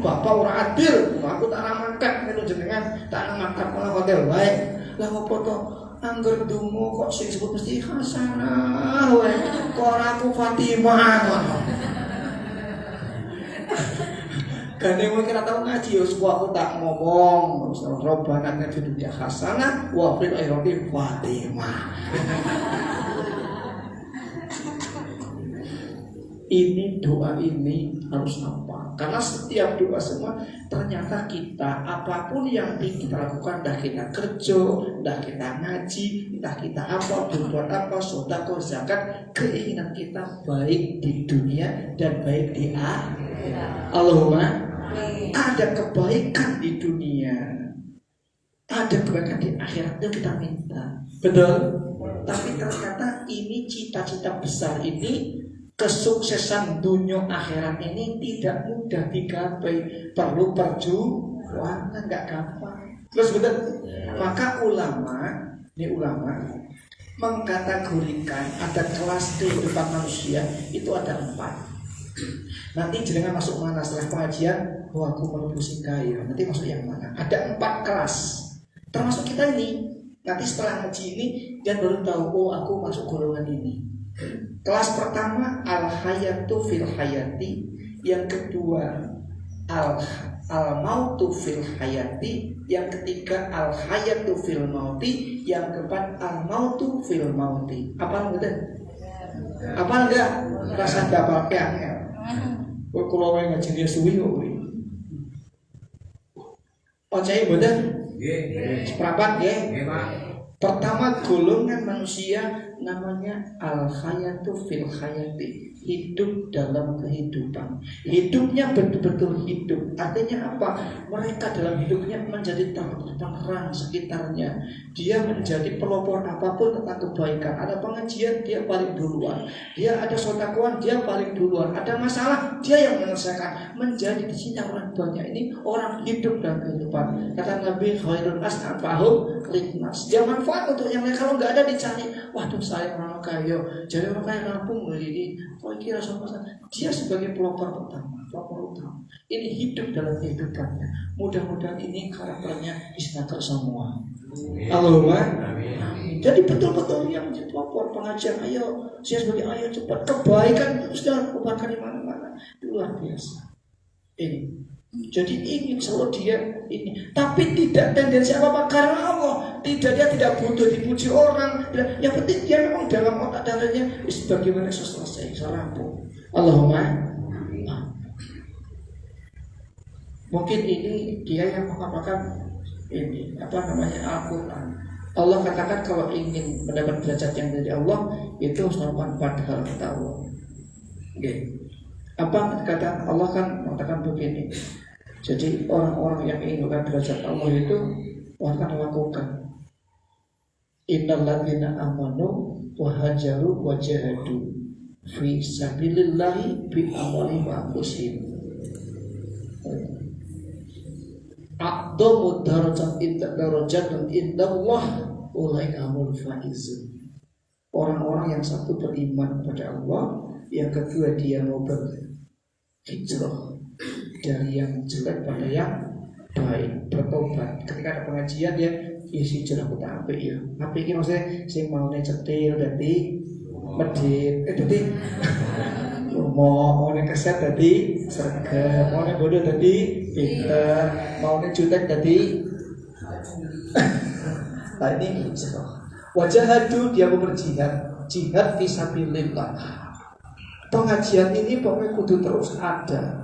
bapak orang adil, aku tak ramakkan itu jenengan, tak ramakkan malah hotel baik. Lah ngopo to angger dungo kok sing disebut mesti hasanah wae. Kok aku Fatimah ngono. Gane kowe kira tau ngaji yo aku tak ngomong, Rabbana atina fid dunya hasanah wa fil akhirati Fatimah. Ini doa ini harus apa? Karena setiap doa semua ternyata kita apapun yang ingin kita lakukan, dah kita kerja, dah kita ngaji, entah kita apa, berbuat apa, sedekah, zakat, keinginan kita baik di dunia dan baik di akhirat. Allahumma ada kebaikan di dunia, ada kebaikan di akhirat yang kita minta. Betul? Tapi ternyata ini cita-cita besar ini, kesuksesan dunia akhirat ini tidak mudah digapai, perlu perjuangan, nggak gampang. Terus betul. Maka ulama mengkategorikan ada kelas kehidupan manusia itu ada 4. Nanti jenengan masuk mana setelah pengajian? Aku melebu kaya. Nanti masuk yang mana? Ada 4 kelas. Termasuk kita ini. Nanti setelah ngaji ini dia baru tahu, aku masuk golongan ini. Kelas pertama al-hayatu fil hayati, yang kedua al-mautu fil hayati, yang ketiga al-hayatu fil mauti, yang keempat al-mautu fil mauti. Apa enggak? Apa enggak? Rasa dapat ya. Kowe kula wae ngaji dia suwi kok kowe. Ocahe mboten? Nggih. Seprapat nggih? Nggih, Pak. Pertama golongan manusia namanya al-hayatu fil hayati, hidup dalam kehidupan. Hidupnya betul-betul hidup. Artinya apa? Mereka dalam hidupnya menjadi terang sekitarnya. Dia menjadi pelopor apapun tentang kebaikan. Ada pengajian, dia paling duluan. Dia ada sedekah, dia paling duluan. Ada masalah, dia yang menyelesaikan. Menjadi di sini orang banyak ini orang hidup dalam kehidupan. Kata Nabi, khairun nas anfa'hum linnas. Dia manfaat untuk yang lain. Kalau nggak ada dicari, waduh saya orang kaya, jadi orang kaya kampung ini, kau kira sama saya, dia sebagai pelopor pertama, pelopor utama. Ini hidup dalam kehidupannya. Mudah-mudahan ini karakternya istiqomah semua. Allahumma. Jadi betul-betul dia menjadi pelopor pengajian. Ayo, saya sebagai ayo cepat kebaikan sudah kubarkan di mana-mana. Luar biasa. Ini. Jadi ingin selalu dia ini, tapi tidak tendensi apa-apa karena Allah. Tidak, dia tidak butuh dipuji orang. Yang penting dia memang dalam otak darahnya bagaimana selesai, rampung. Allahumma. Mungkin ini dia yang mengatakan ini apa namanya Al-Quran. Allah katakan kalau ingin mendapat derajat yang dari Allah itu harus melakukan 4 hal kata Allah. Okay. Apa kata Allah kan mengatakan begini. Jadi orang-orang yang ingin mendapat derajat Allah itu akan melakukan innal ladzina amanu wa hajaru wa jahadu fi sabilillahi bi amwalihim wa anfusihim. A'dhamu darajatan indallah ulaika humul faizun. Orang-orang yang satu beriman kepada Allah, yang kedua dia mau berhijrah dari yang jelek pada yang baik, bertobat. Ketika ada pengajian dia isi hijrah aku tak apik ya. Apik iki maksudnya sing maune cetil dadi medhit, dadi mau keset tadi sergap, mau bodoh tadi pinter, mau jutek tadi. Nah ini wajahadu dia mau berjihad, jihad fisabilillah. Pengajian ini pokoknya kudu terus ada.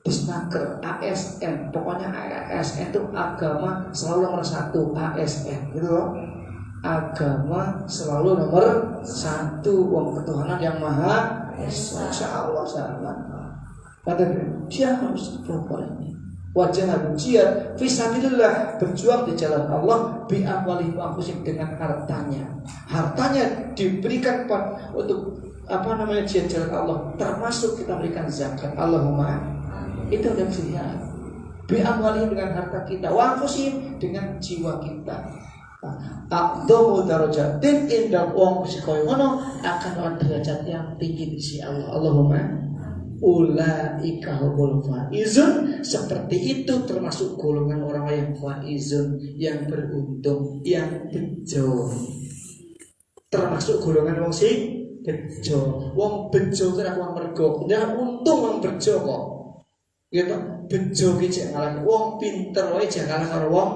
Disnaker, ASN, pokoknya ASN itu agama selalu nomor 1, ASN gitu loh. Agama selalu nomor 1, wong ketuhanan yang maha Insya Allah sahabat. Kata dia harus berubah ini. Wajah jihad fisabilillah, berjuang di jalan Allah bi amwalihim wa anfusihim, dengan hartanya. Hartanya diberikan untuk apa namanya jihad jalan Allah, termasuk kita berikan zakat. Allahumma. Itu adalah jihad. Bi amwalihim, dengan harta kita, wa anfusihim, dengan jiwa kita. A'dhamu darajatin inda wong sikoyo ngono akan ana derajat yang tinggi di sisi Allah. Allahumma ulaika humul faizun. Seperti itu termasuk golongan orang yang faizun, yang beruntung, yang bejo. Termasuk golongan wong sing bejo. Wong bejo kira wong mergo, ndak untung wong bejo kok. Gitu. Bejo ki jek ngalah wong pinter wae jek ngalah karo wong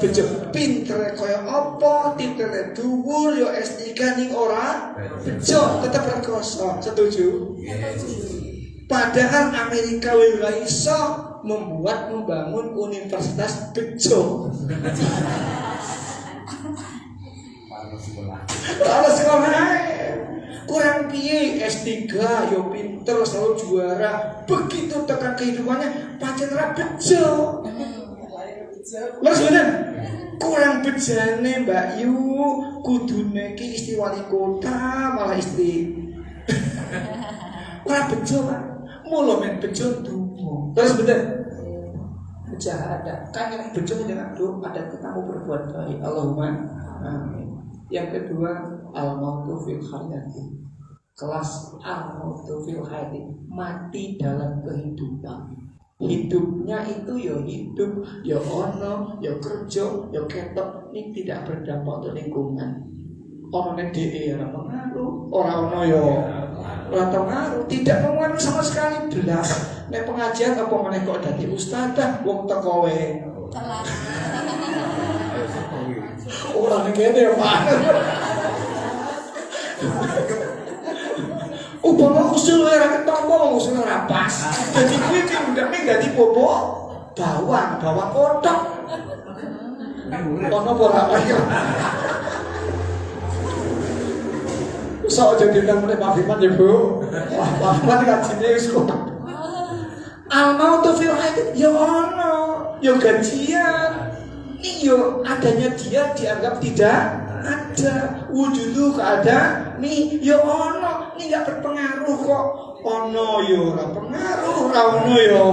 bejo. Pintere kaya apa, pintere dhuwur ya S3 ning ora bejo, tetep rekoso. Setuju? Padahal Amerika ora iso membangun universitas bejo. Kalau sekolah kurang piye S3 yo pinter selalu juara, begitu tekan kehidupannya pancen ra bejo. Lha sebenarnya kurang bejane Mbak Yu, kudune ki istri wali kota malah istri. Ora bejo kan. Mula men bejo dungo. Terus bener. Bejah ada. Kan yang bejo jangan ada kamu berbuat baik. Allahumma amin. Yang kedua, al-mautu fil hayati. Kelas al-mautu fil hayati, mati dalam kehidupan. Hidupnya itu ya hidup, ya ono, ya kerja, ya ketok. Ini tidak berdampak untuk lingkungan. Orang DE orang pengaruh, orang ono ya orang pengaruh, tidak mengaruh sama sekali belas. Nek pengajian apa meneh kok dadi ustadzah, wong teko wae. Orang ngene ya Pak. Upama usul ora ketompo usul ora pas. Dadi kuwi ndekne dadi bobok bawang kotok. Ono ora ayo. Sok jadi nang meneh Pak Firman ya, Bu. Wah, Pak Firman gajine wis kok. Al-mautu fil hayat ya ono, ya gajian. Ini yo adanya dia dianggap tidak ada, wujudu keadaan nih yo ono, ini nggak berpengaruh kok. Ono yo ora pengaruh, ora ono yo.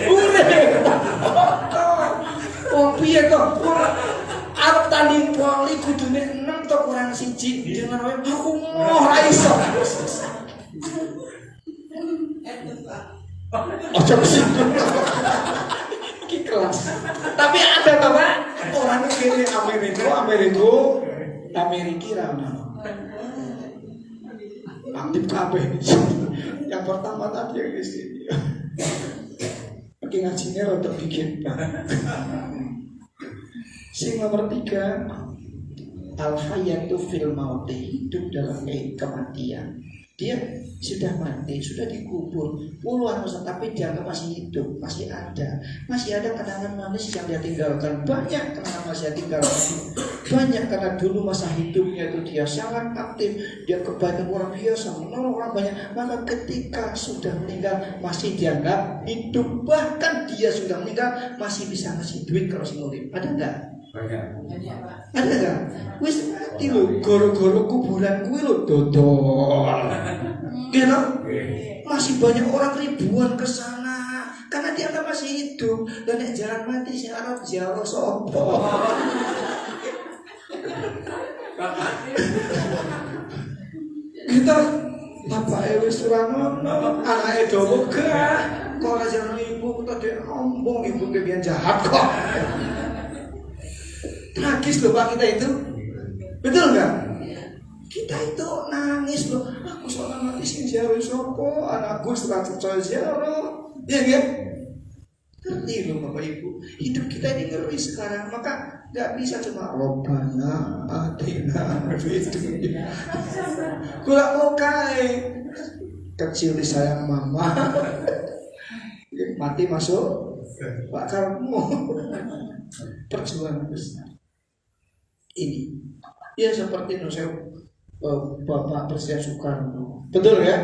Ure. Oh piye kok? Arep tak wali kudune 6 to kurang 1 dengan wae aku ora iso. Ojo kesinggung. Iki kelas. Tapi ada Bapak orang kiri Amerika rana. Aktif kabeh. Yang pertama tadi yang di sini. Oke ngajinya rada bikin. Sing nomor 3, al-hayatu fil mauti, hidup dalam kematian. Dia sudah mati, sudah dikubur puluhan tahun, tapi dia masih hidup, masih ada kenangan manis yang dia tinggalkan. Banyak kenangan masih dia tinggalkan. Banyak karena dulu masa hidupnya itu dia sangat aktif, dia kebaikan orang biasa, menolong orang banyak. Maka ketika sudah meninggal masih dianggap hidup, bahkan dia sudah meninggal masih bisa ngasih duit kalau si murid. Ada enggak? Ada enggak? Wis mati lho, goro-goro kuburan kuwi lho dodol. Gitu? Masih banyak orang ribuan ke sana karena dia masih hidup. Dan nek jalan mati sing arep ziarah sapa? Kita bapake wis ora ngono, anake dawa gak. Kok ora jalan ibu kok dhek ombong ibu kebian jahat kok. Tragis loh Pak kita itu. Betul nggak? Kita itu nangis loh. Aku soal mati sing ziarah sopo, anakku setelah percaya ziarah. Iya kan? Ngerti loh Bapak Ibu. Hidup kita ini ngeri sekarang. Maka nggak bisa cuma Robbana atina fid dunya. Kurang mau kae. Kecil disayang mama. Mati masuk Pak Karmo. Perjuangan besar. Ini ya seperti Bapak Presiden Soekarno, betul ya?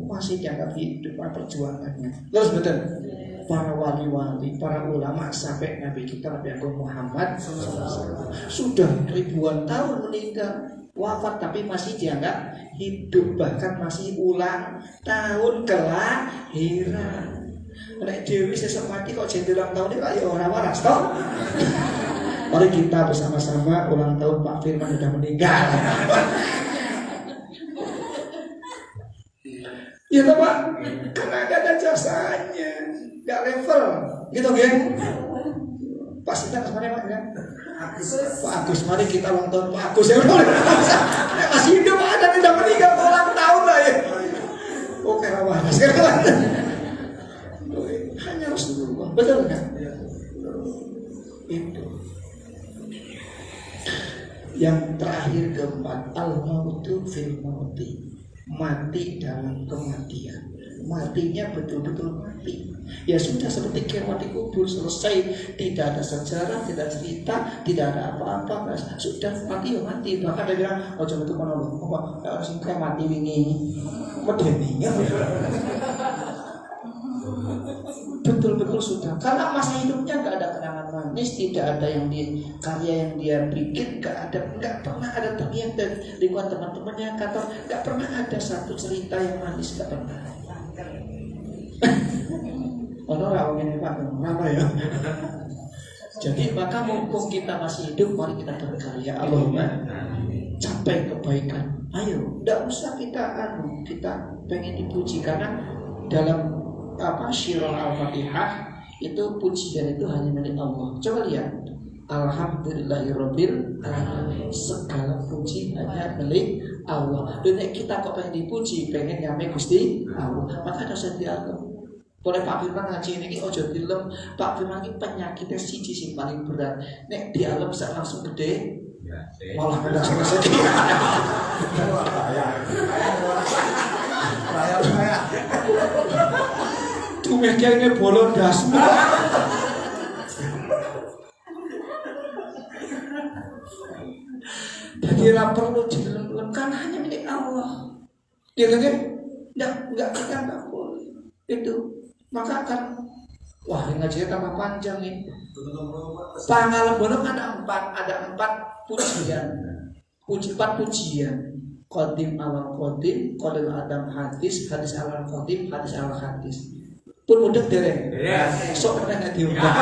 Masih dianggap hidup perjuangannya. Terus betul para wali-wali, para ulama sampai Nabi kita Nabi Agung Muhammad sudah ribuan tahun meninggal wafat tapi masih dianggap hidup, bahkan masih ulang tahun kelahiran. Nek Dewi sesuk mati kok jadi ulang tahun ini ya orang waras toh. Mari kita bersama-sama ulang tahun Pak Firman sudah meninggal. Ya toh Pak, karena gak ada jasanya, gak level, gitu kan? Pak Sinta kemana Pak ya? Pak Agus, mari kita ulang tahun Pak Agus ya udah. Masih hidup ada tidak meninggal ulang tahun lah ya. Oke waras kan? Hanya Rasulullah, betul kan? Itu. Yang terakhir keempat, al-mautu fil mauti, mati dalam kematian. Matinya betul-betul mati. Ya sudah seperti kiamat dikubur, selesai, tidak ada sejarah, tidak cerita, tidak ada apa-apa, sudah mati ya mati. Bahkan dia bilang, oh coba itu mana loh, apa sing kayak mati ini, medeni ya. Betul-betul sudah, karena masa hidupnya nggak ada kenangan manis, tidak ada yang karya yang dia bikin, nggak pernah ada terngiang dari lingkungan teman-temannya kantor, nggak pernah ada satu cerita yang manis, nggak pernah. Orang ini Pak, kenapa ya? Jadi maka mumpung kita masih hidup, mari kita berkarya. Allahumma capai kebaikan. Ayo, nggak usah kita pengen dipuji, karena dalam Syirah Al-Fatihah itu pujian itu hanya milik Allah. Coba lihat, Alhamdulillahirabbil alamin, segala puji hanya milik Allah. Dan kita kok pengen dipuji, pengen nyampe Gusti Allah, maka harus diatur. Boleh Pak Firman ngaji ini ojo dilem. Pak Firman ini penyakitnya siji sing paling berat. Nek dialem sak langsung gede. Malah beda sama sedih. Tumeknya ini bolong dasmu. Jadi perlu dilem-lem kan hanya milik Allah. Gitu kan? Enggak kita enggak boleh. Itu maka akan ngajinya tambah panjang nih. Pangalam bono ada empat pujian. Empat pujian. Qadim ala qadim, qadim adam hadis ala qadim, hadis ala hadis. Pun udah dereng. Sok pernah diundang.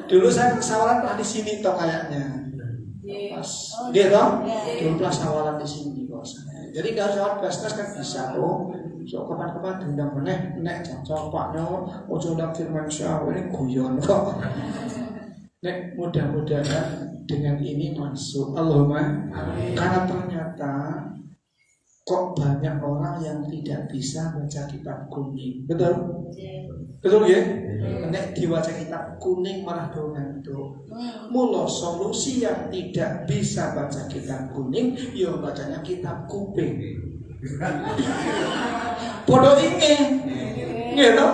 Dulu saya sawalan pernah di sini toh kayaknya. Pas dia toh dulu pernah sawalan di sini bos. Jadi nggak sawalan bisnis kan bisa tuh. So kapan-kapan dendam meneh nek cocok Pak No, ojo ndak firman Syah ini guyon kok. Nek mudah-mudahan dengan ini masuk Allahumma. Karena ternyata kok banyak orang yang tidak bisa baca kitab kuning. Betul? Betul ya? Nek diwaca kitab kuning malah do ngantuk. Mula solusi yang tidak bisa baca kitab kuning, yo bacanya kitab kuping. Podo ingin, gitu.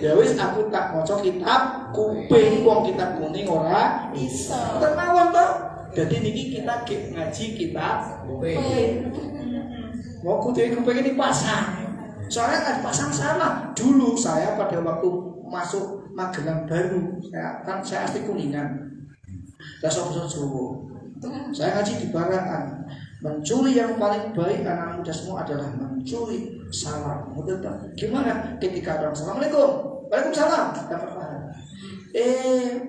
Ya wis aku tak maca kitab kuping, wong kitab kuning ora iso. Tenawon toh. Jadi niki kita ngaji kitab kuping. Mau kuping ini pasang. Soalnya kan pasang salah. Dulu saya pada waktu masuk Magelang baru, saya asli Kuningan. Dasar Jawa. Saya ngaji di Barangan. Mencuri yang paling baik anak muda semua adalah mencuri salam. Gimana ketika orang assalamualaikum, waalaikumsalam, dapat pahala.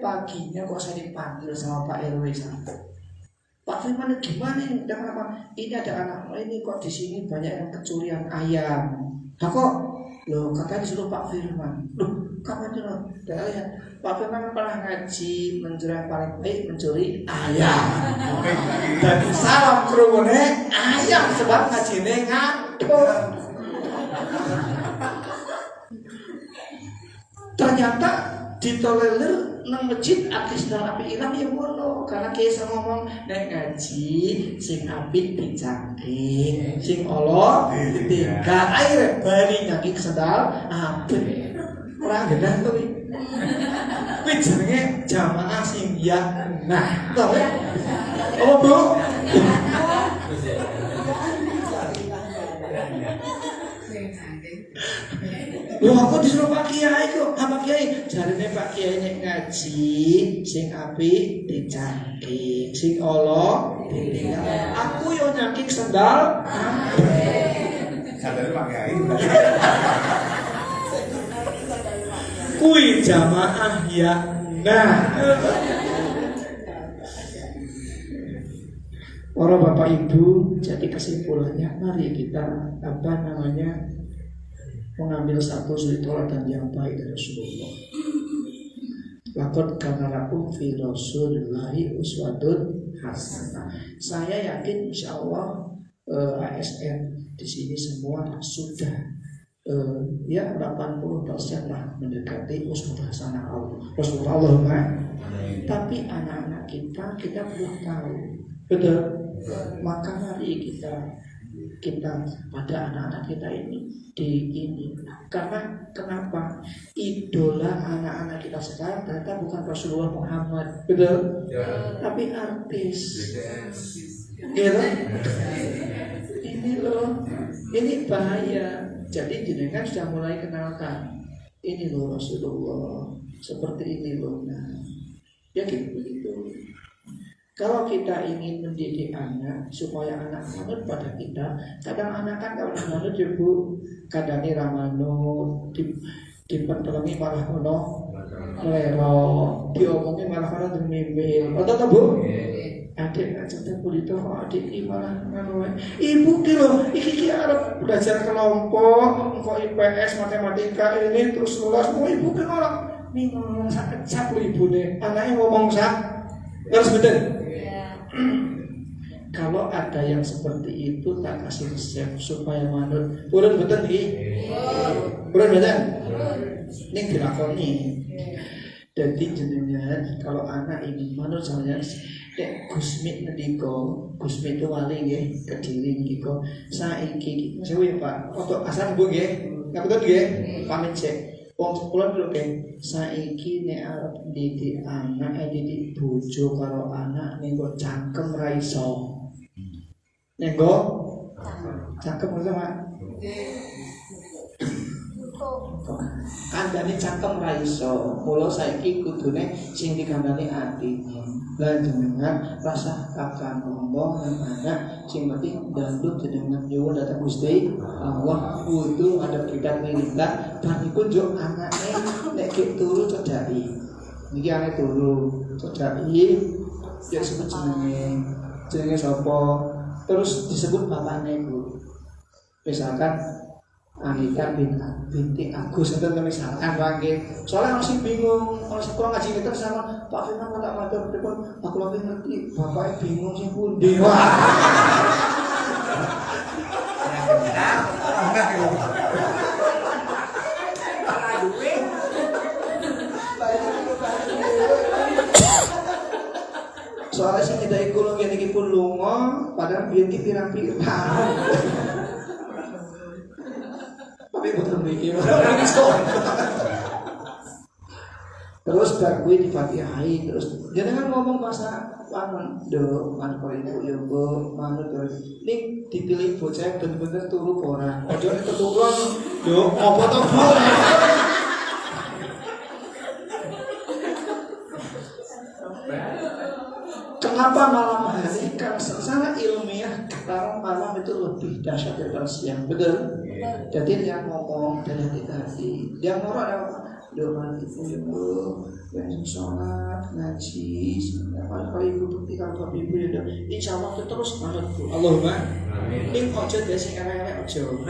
Paginya kok saya dipanggil sama Pak RW sana. Pak Firman gimana ini? Ini ada anak ini kok di sini banyak yang kecurian ayam. Nah kok, loh katanya disuruh Pak Firman. Loh kapan dulu? Ya, Pak Firman pernah ngaji mencuri yang paling baik mencuri ayam. Dan salam kerumune ayam sebab ngajine ngantuk. Ternyata ditolerir nang masjid artis dan api ilang ya ngono karena kisah ngomong nek ngaji sing apik dicangking sing Allah ditinggal air bali nyaki sendal apik ora genah to kuwi jenenge jamaah sing ya nah to ya oh Bu Loh aku disuruh Pak Kiai kok, Pak Kiai jarine Pak Kiai nek ngaji sing apik dicangking, sing Allah ditinggal. Aku yo nyangking sendal. Sadar Pak Kiai. Kui jamaah ya. Nah. Para Bapak Ibu, jadi kesimpulannya mari kita mengambil satu suri teladan yang baik dari Rasulullah. Laqad kana lakum fi Rasulillahi uswatun hasanah. Saya yakin insya Allah ASN di sini semua sudah ya 80% lah mendekati uswatun hasanah Rasulullah. Tapi anak-anak kita belum tahu. Betul. Maka mari kita pada anak-anak kita ini karena kenapa idola anak-anak kita sekarang ternyata bukan Rasulullah Muhammad, betul? Ya. Tapi artis, gitu? Ini loh, ini bahaya. Jadi jenengan sudah mulai kenalkan, ini loh Rasulullah, seperti ini loh. Nah, ya gitu. Kalau kita ingin mendidik anak supaya anak manut pada kita, kadang anak kan kalau manut ya Bu, kadang ini ramanut, dipertolongi malah ono melero, diomongin malah ono demimil. Atau Bu? Adik aja terpulito kok adik ini malah nganu. Ibu kilo, iki arep belajar kelompok, kok IPS matematika ini terus lulus, mau ibu kilo orang nih ngomong sak ibu nih, anaknya ngomong sak, terus bener. Kalau ada yang seperti itu tak kasih resep supaya manut. Urun betul nih. Urun betul. Ini dilakoni. Jadi jenengan kalau anak ini manut saya Gusmi ndiko, Gusmi itu wali nggih, Kediri ndiko. Saiki sewu ya Pak. Untuk asal Bu nggih. Ngapunten nggih. Pamit cek. Wong kula lho Kang, saiki nek arep didik anak, didik bojo karo anak ning kok cangkem ra iso. Nek kok cangkem ora Pak. Kandhane cangkem ra iso. Mula saiki kudune sing dikandani atine. Lah jenengan rasa kakang ngomong nang anak sing penting dandut jenengan nyuwun dhateng Gusti Allah kudu ada pikan milita dan iku njuk anake nek turu cedhaki. Iki ane turu, cedhaki ya disebut jenenge sapa, terus disebut bapakne iku. Misalkan Anita binti Agus itu misalkan bangke. Soalnya masih bingung, kalau kurang ngaji kita sama Pak Firman tak matur pripun, aku lagi ngerti bapaknya bingung sing pundi. Soalnya sih kita ikut lagi ini pun lungo, padahal biar kita pirang-pirang. Tapi betul mikir. Terus bakwi di Fatihai, terus jangan ngomong bahasa pangan, do manut ibu ya bu, manut terus. Ini dipilih bocah bener-bener turu orang. Ojo itu turun, do apa tuh bu? Kenapa malam hari? Karena secara ilmiah sekarang malam itu lebih dahsyat daripada siang, betul? Jadi yang ngomong dari hati, yang orang ada doa ibu, yang sholat, ngaji, kalau ibu bukti kalau ibu ya, insya Allah itu terus manut bu. Allahumma. Ini ojo desi erek ojo.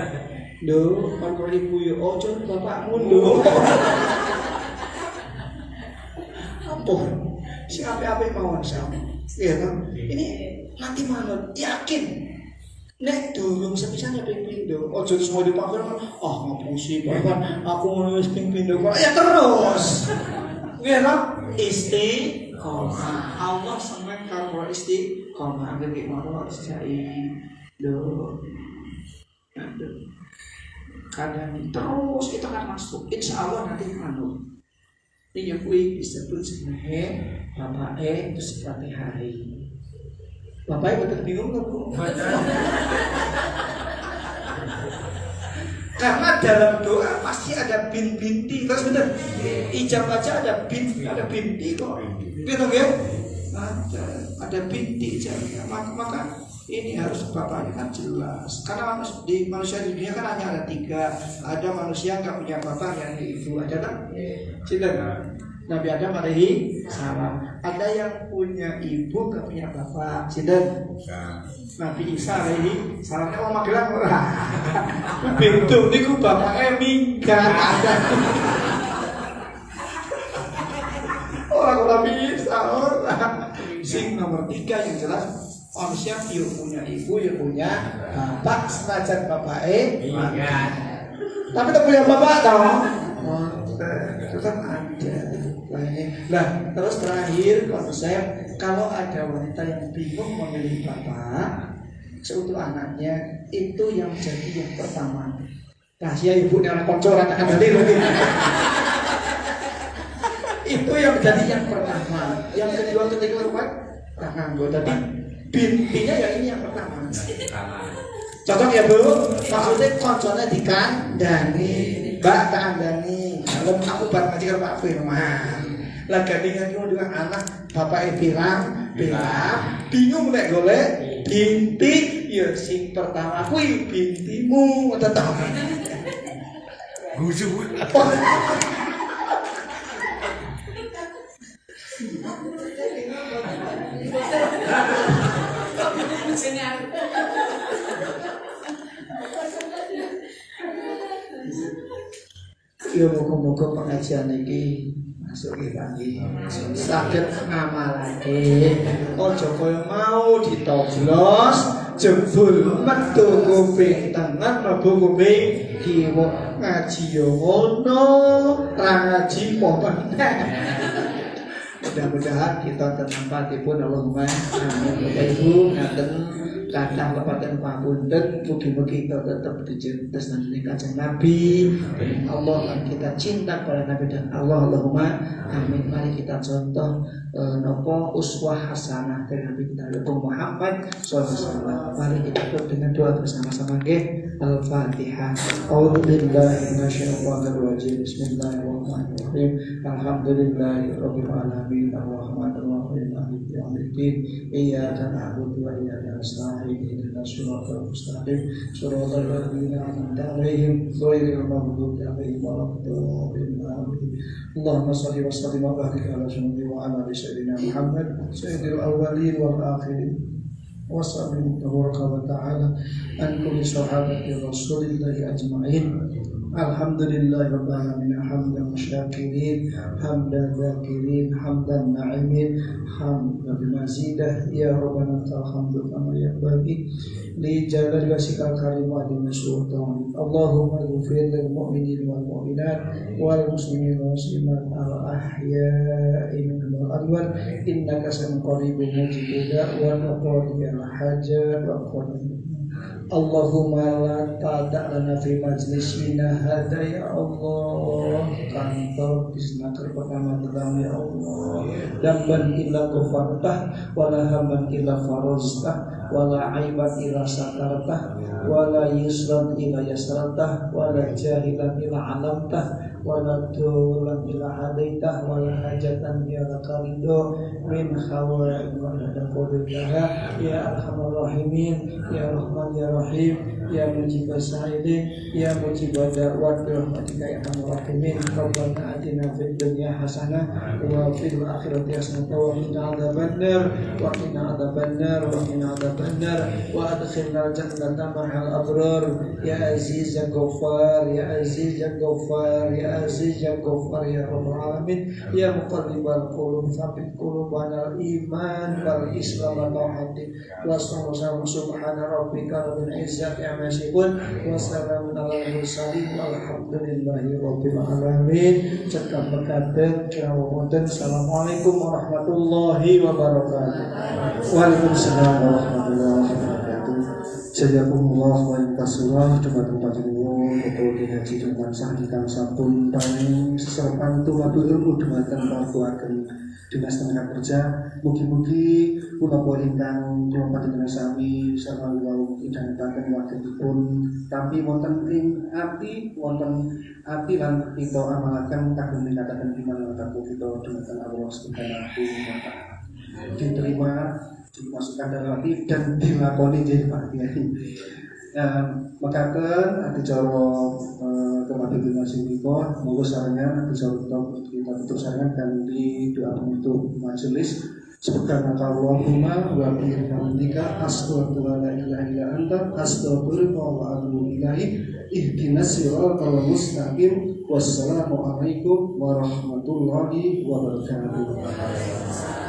Do, kalau ibu ya ojo bapakmu do. Apa? Siapa mau sama? Iya kan? Ini nanti manut, yakin. Nek durung sepisannya ping-pindho, ojo semua dipakai kan. Ah ngapusi bahkan aku nulis ping-pindho kok. Ya terus. Nggih kan? Istiqomah. Allah seneng karo istiqomah. Nek mau isai do. Kadang terus kita akan masuk. Insya Allah nanti manut. Ini kui disebut sebenarnya Bapak itu seperti hari. Bapak betul bingung nggak bu? Karena dalam doa pasti ada binti, terus betul. Ijab aja ada binti kok. Betul ya? Ada binti ijab. Maka ini harus bapaknya kan jelas. Karena di manusia di dunia kan hanya ada 3. Ada manusia nggak punya bapak yang ibu, ada kan? Tidak. Nabi Adam alaihi salam. Ada yang punya ibu nggak punya bapak, tidak. Nabi Isa alaihi salamnya orang Magelang. Bentuk niku bapaknya minggat ada. Orang Nabi Isa orang. Sing nomor 3 yang jelas. Manusia dia punya ibu, dia punya bapak, senajan bapaknya. Tapi tak punya bapak tau. Tetap ada. Nah, terus terakhir konsep kalau ada wanita yang bingung memilih bapak seutuh anaknya, itu yang jadi yang pertama. Rahasia ibunya orang koncoran akan tadi lagi. Itu yang jadi yang pertama. Yang kedua ketika lewat tak nganggo tadi. Bintinya yang ini yang pertama. Cocok ya bu? Maksudnya konconnya dikandani, mbak kandani. Kalau aku bareng ngaji kalau Pak Firman, lagi ngaji mau dengan anak, bapaknya bilang, bingung nek golek binti, ya sing pertama aku bintimu, tetap. Guju. Ya moga-moga pengajian ini masuk lagi. Saged ngamalake. Aja kaya mau ditoblos, jebul metu kuping tengen mlebu kuping kiwa. Ngaji yo ngono, ra ngaji popen. Mudah-mudahan kita tenampatipun Allahumma amin. Ibu ngaten kathah lepaten pamunten, mugi-mugi kita tetap dicintas nanti kanjeng Nabi. Allah kan kita cinta kepada Nabi dan Allah. Allahumma amin. Mari kita contoh nopo uswah hasanah dari Nabi kita Muhammad SAW. Mari kita tutup dengan doa bersama-sama nggih. Al-Fatihah. A'udzubillahi minasyaitonirrajim. Bismillahirrahmanirrahim. Alhamdulillahirabbil alamin. Arrahmanirrahim. yaumiddin. Iyyaka na'budu wa iyyaka nasta'in. Ihdinas siratal mustaqim. Shiratal ladzina an'amta 'alaihim ghairil maghdubi 'alaihim waladdallin. Allahumma shalli wa sallim wa barik ala sayyidina wa ala sayyidina Muhammad sayyidil awwalin wal akhirin. Wasallim tabaraka wa ta'ala an kulli sahabati rasulillahi ajma'in. Alhamdulillahi rabbil alamin hamdan syakirin hamdan dzakirin hamdan na'imin hamdan bimazidah ya rabbana alhamdu kama yaqbali li jalal wasikal kalimat di sultan. Allahumma ighfir lil mu'minin wal mu'minat wal muslimin wal muslimat al ahya'i minhum wal amwat innaka samiyun qaribun mujibud da'wat wa qadiyal hajat wa qadiyal. Allahumma la tada' lana fi majlisina hadha ya Allah. Kantor bisna pertama dalam ya Allah. Damban illa ghafartah wala hamban illa farajtah wala aiban illa satartah wala yusran illa yasrantah wala jahilan illa alamtah wala tulan illa hadaitah wala hajatan ya lakarido min hawa dan qadillah ya arhamar rahimin ya rahman ya rahim ya mujibah sa'idin ya mujibah da'wat rahmatika ya arhamar rahimin. Rabbana atina fid dunya hasanah wa fil akhirati hasanah wa qina adzabannar wa qina adzabannar wa qina adzabannar wa adkhilna jannata ma'al abrar ya aziz ya ghaffar ya aziz ya ghaffar ya aziz ya ghaffar ya rabbal alamin ya muqallibal qulub tsabbit qulubana al iman wal islam wa tauhid wa subhana rabbika rabbil izzati amma yasifun wa salamun alal mursalin walhamdulillahi rabbil alamin. Cekap bekaten kawonten. Assalamualaikum warahmatullahi wabarakatuh. Waalaikumsalam warahmatullahi wabarakatuh. Jazakumullah wa intasurah tempat-tempat ilmu pokok haji dengan sahihkan sampun paling seserpan tumatu ilmu dumateng pakuaken dinas tenaga kerja. Mugi-mugi punapa ingkang kula panjenengan sami sareng wau idhanetaken wakilipun tapi wonten ing ati lan kita amalaken kagem ningkataken iman lan takwa kita dumateng Allah Subhanahu wa taala. Diterima, dimasukkan dalam hati dan dilakoni jadi Pak Kiai. Mekaten adicara kematian masing menika monggo sarangan adicara kita tutup sarangan dan di doa untuk majelis. Subhanakallahumma wa bihamdika asyhadu an la ilaha illa anta astaghfiruka wa atubu ilaik. Ihdinas siratal mustaqim. Wassalamu alaikum warahmatullahi wabarakatuh.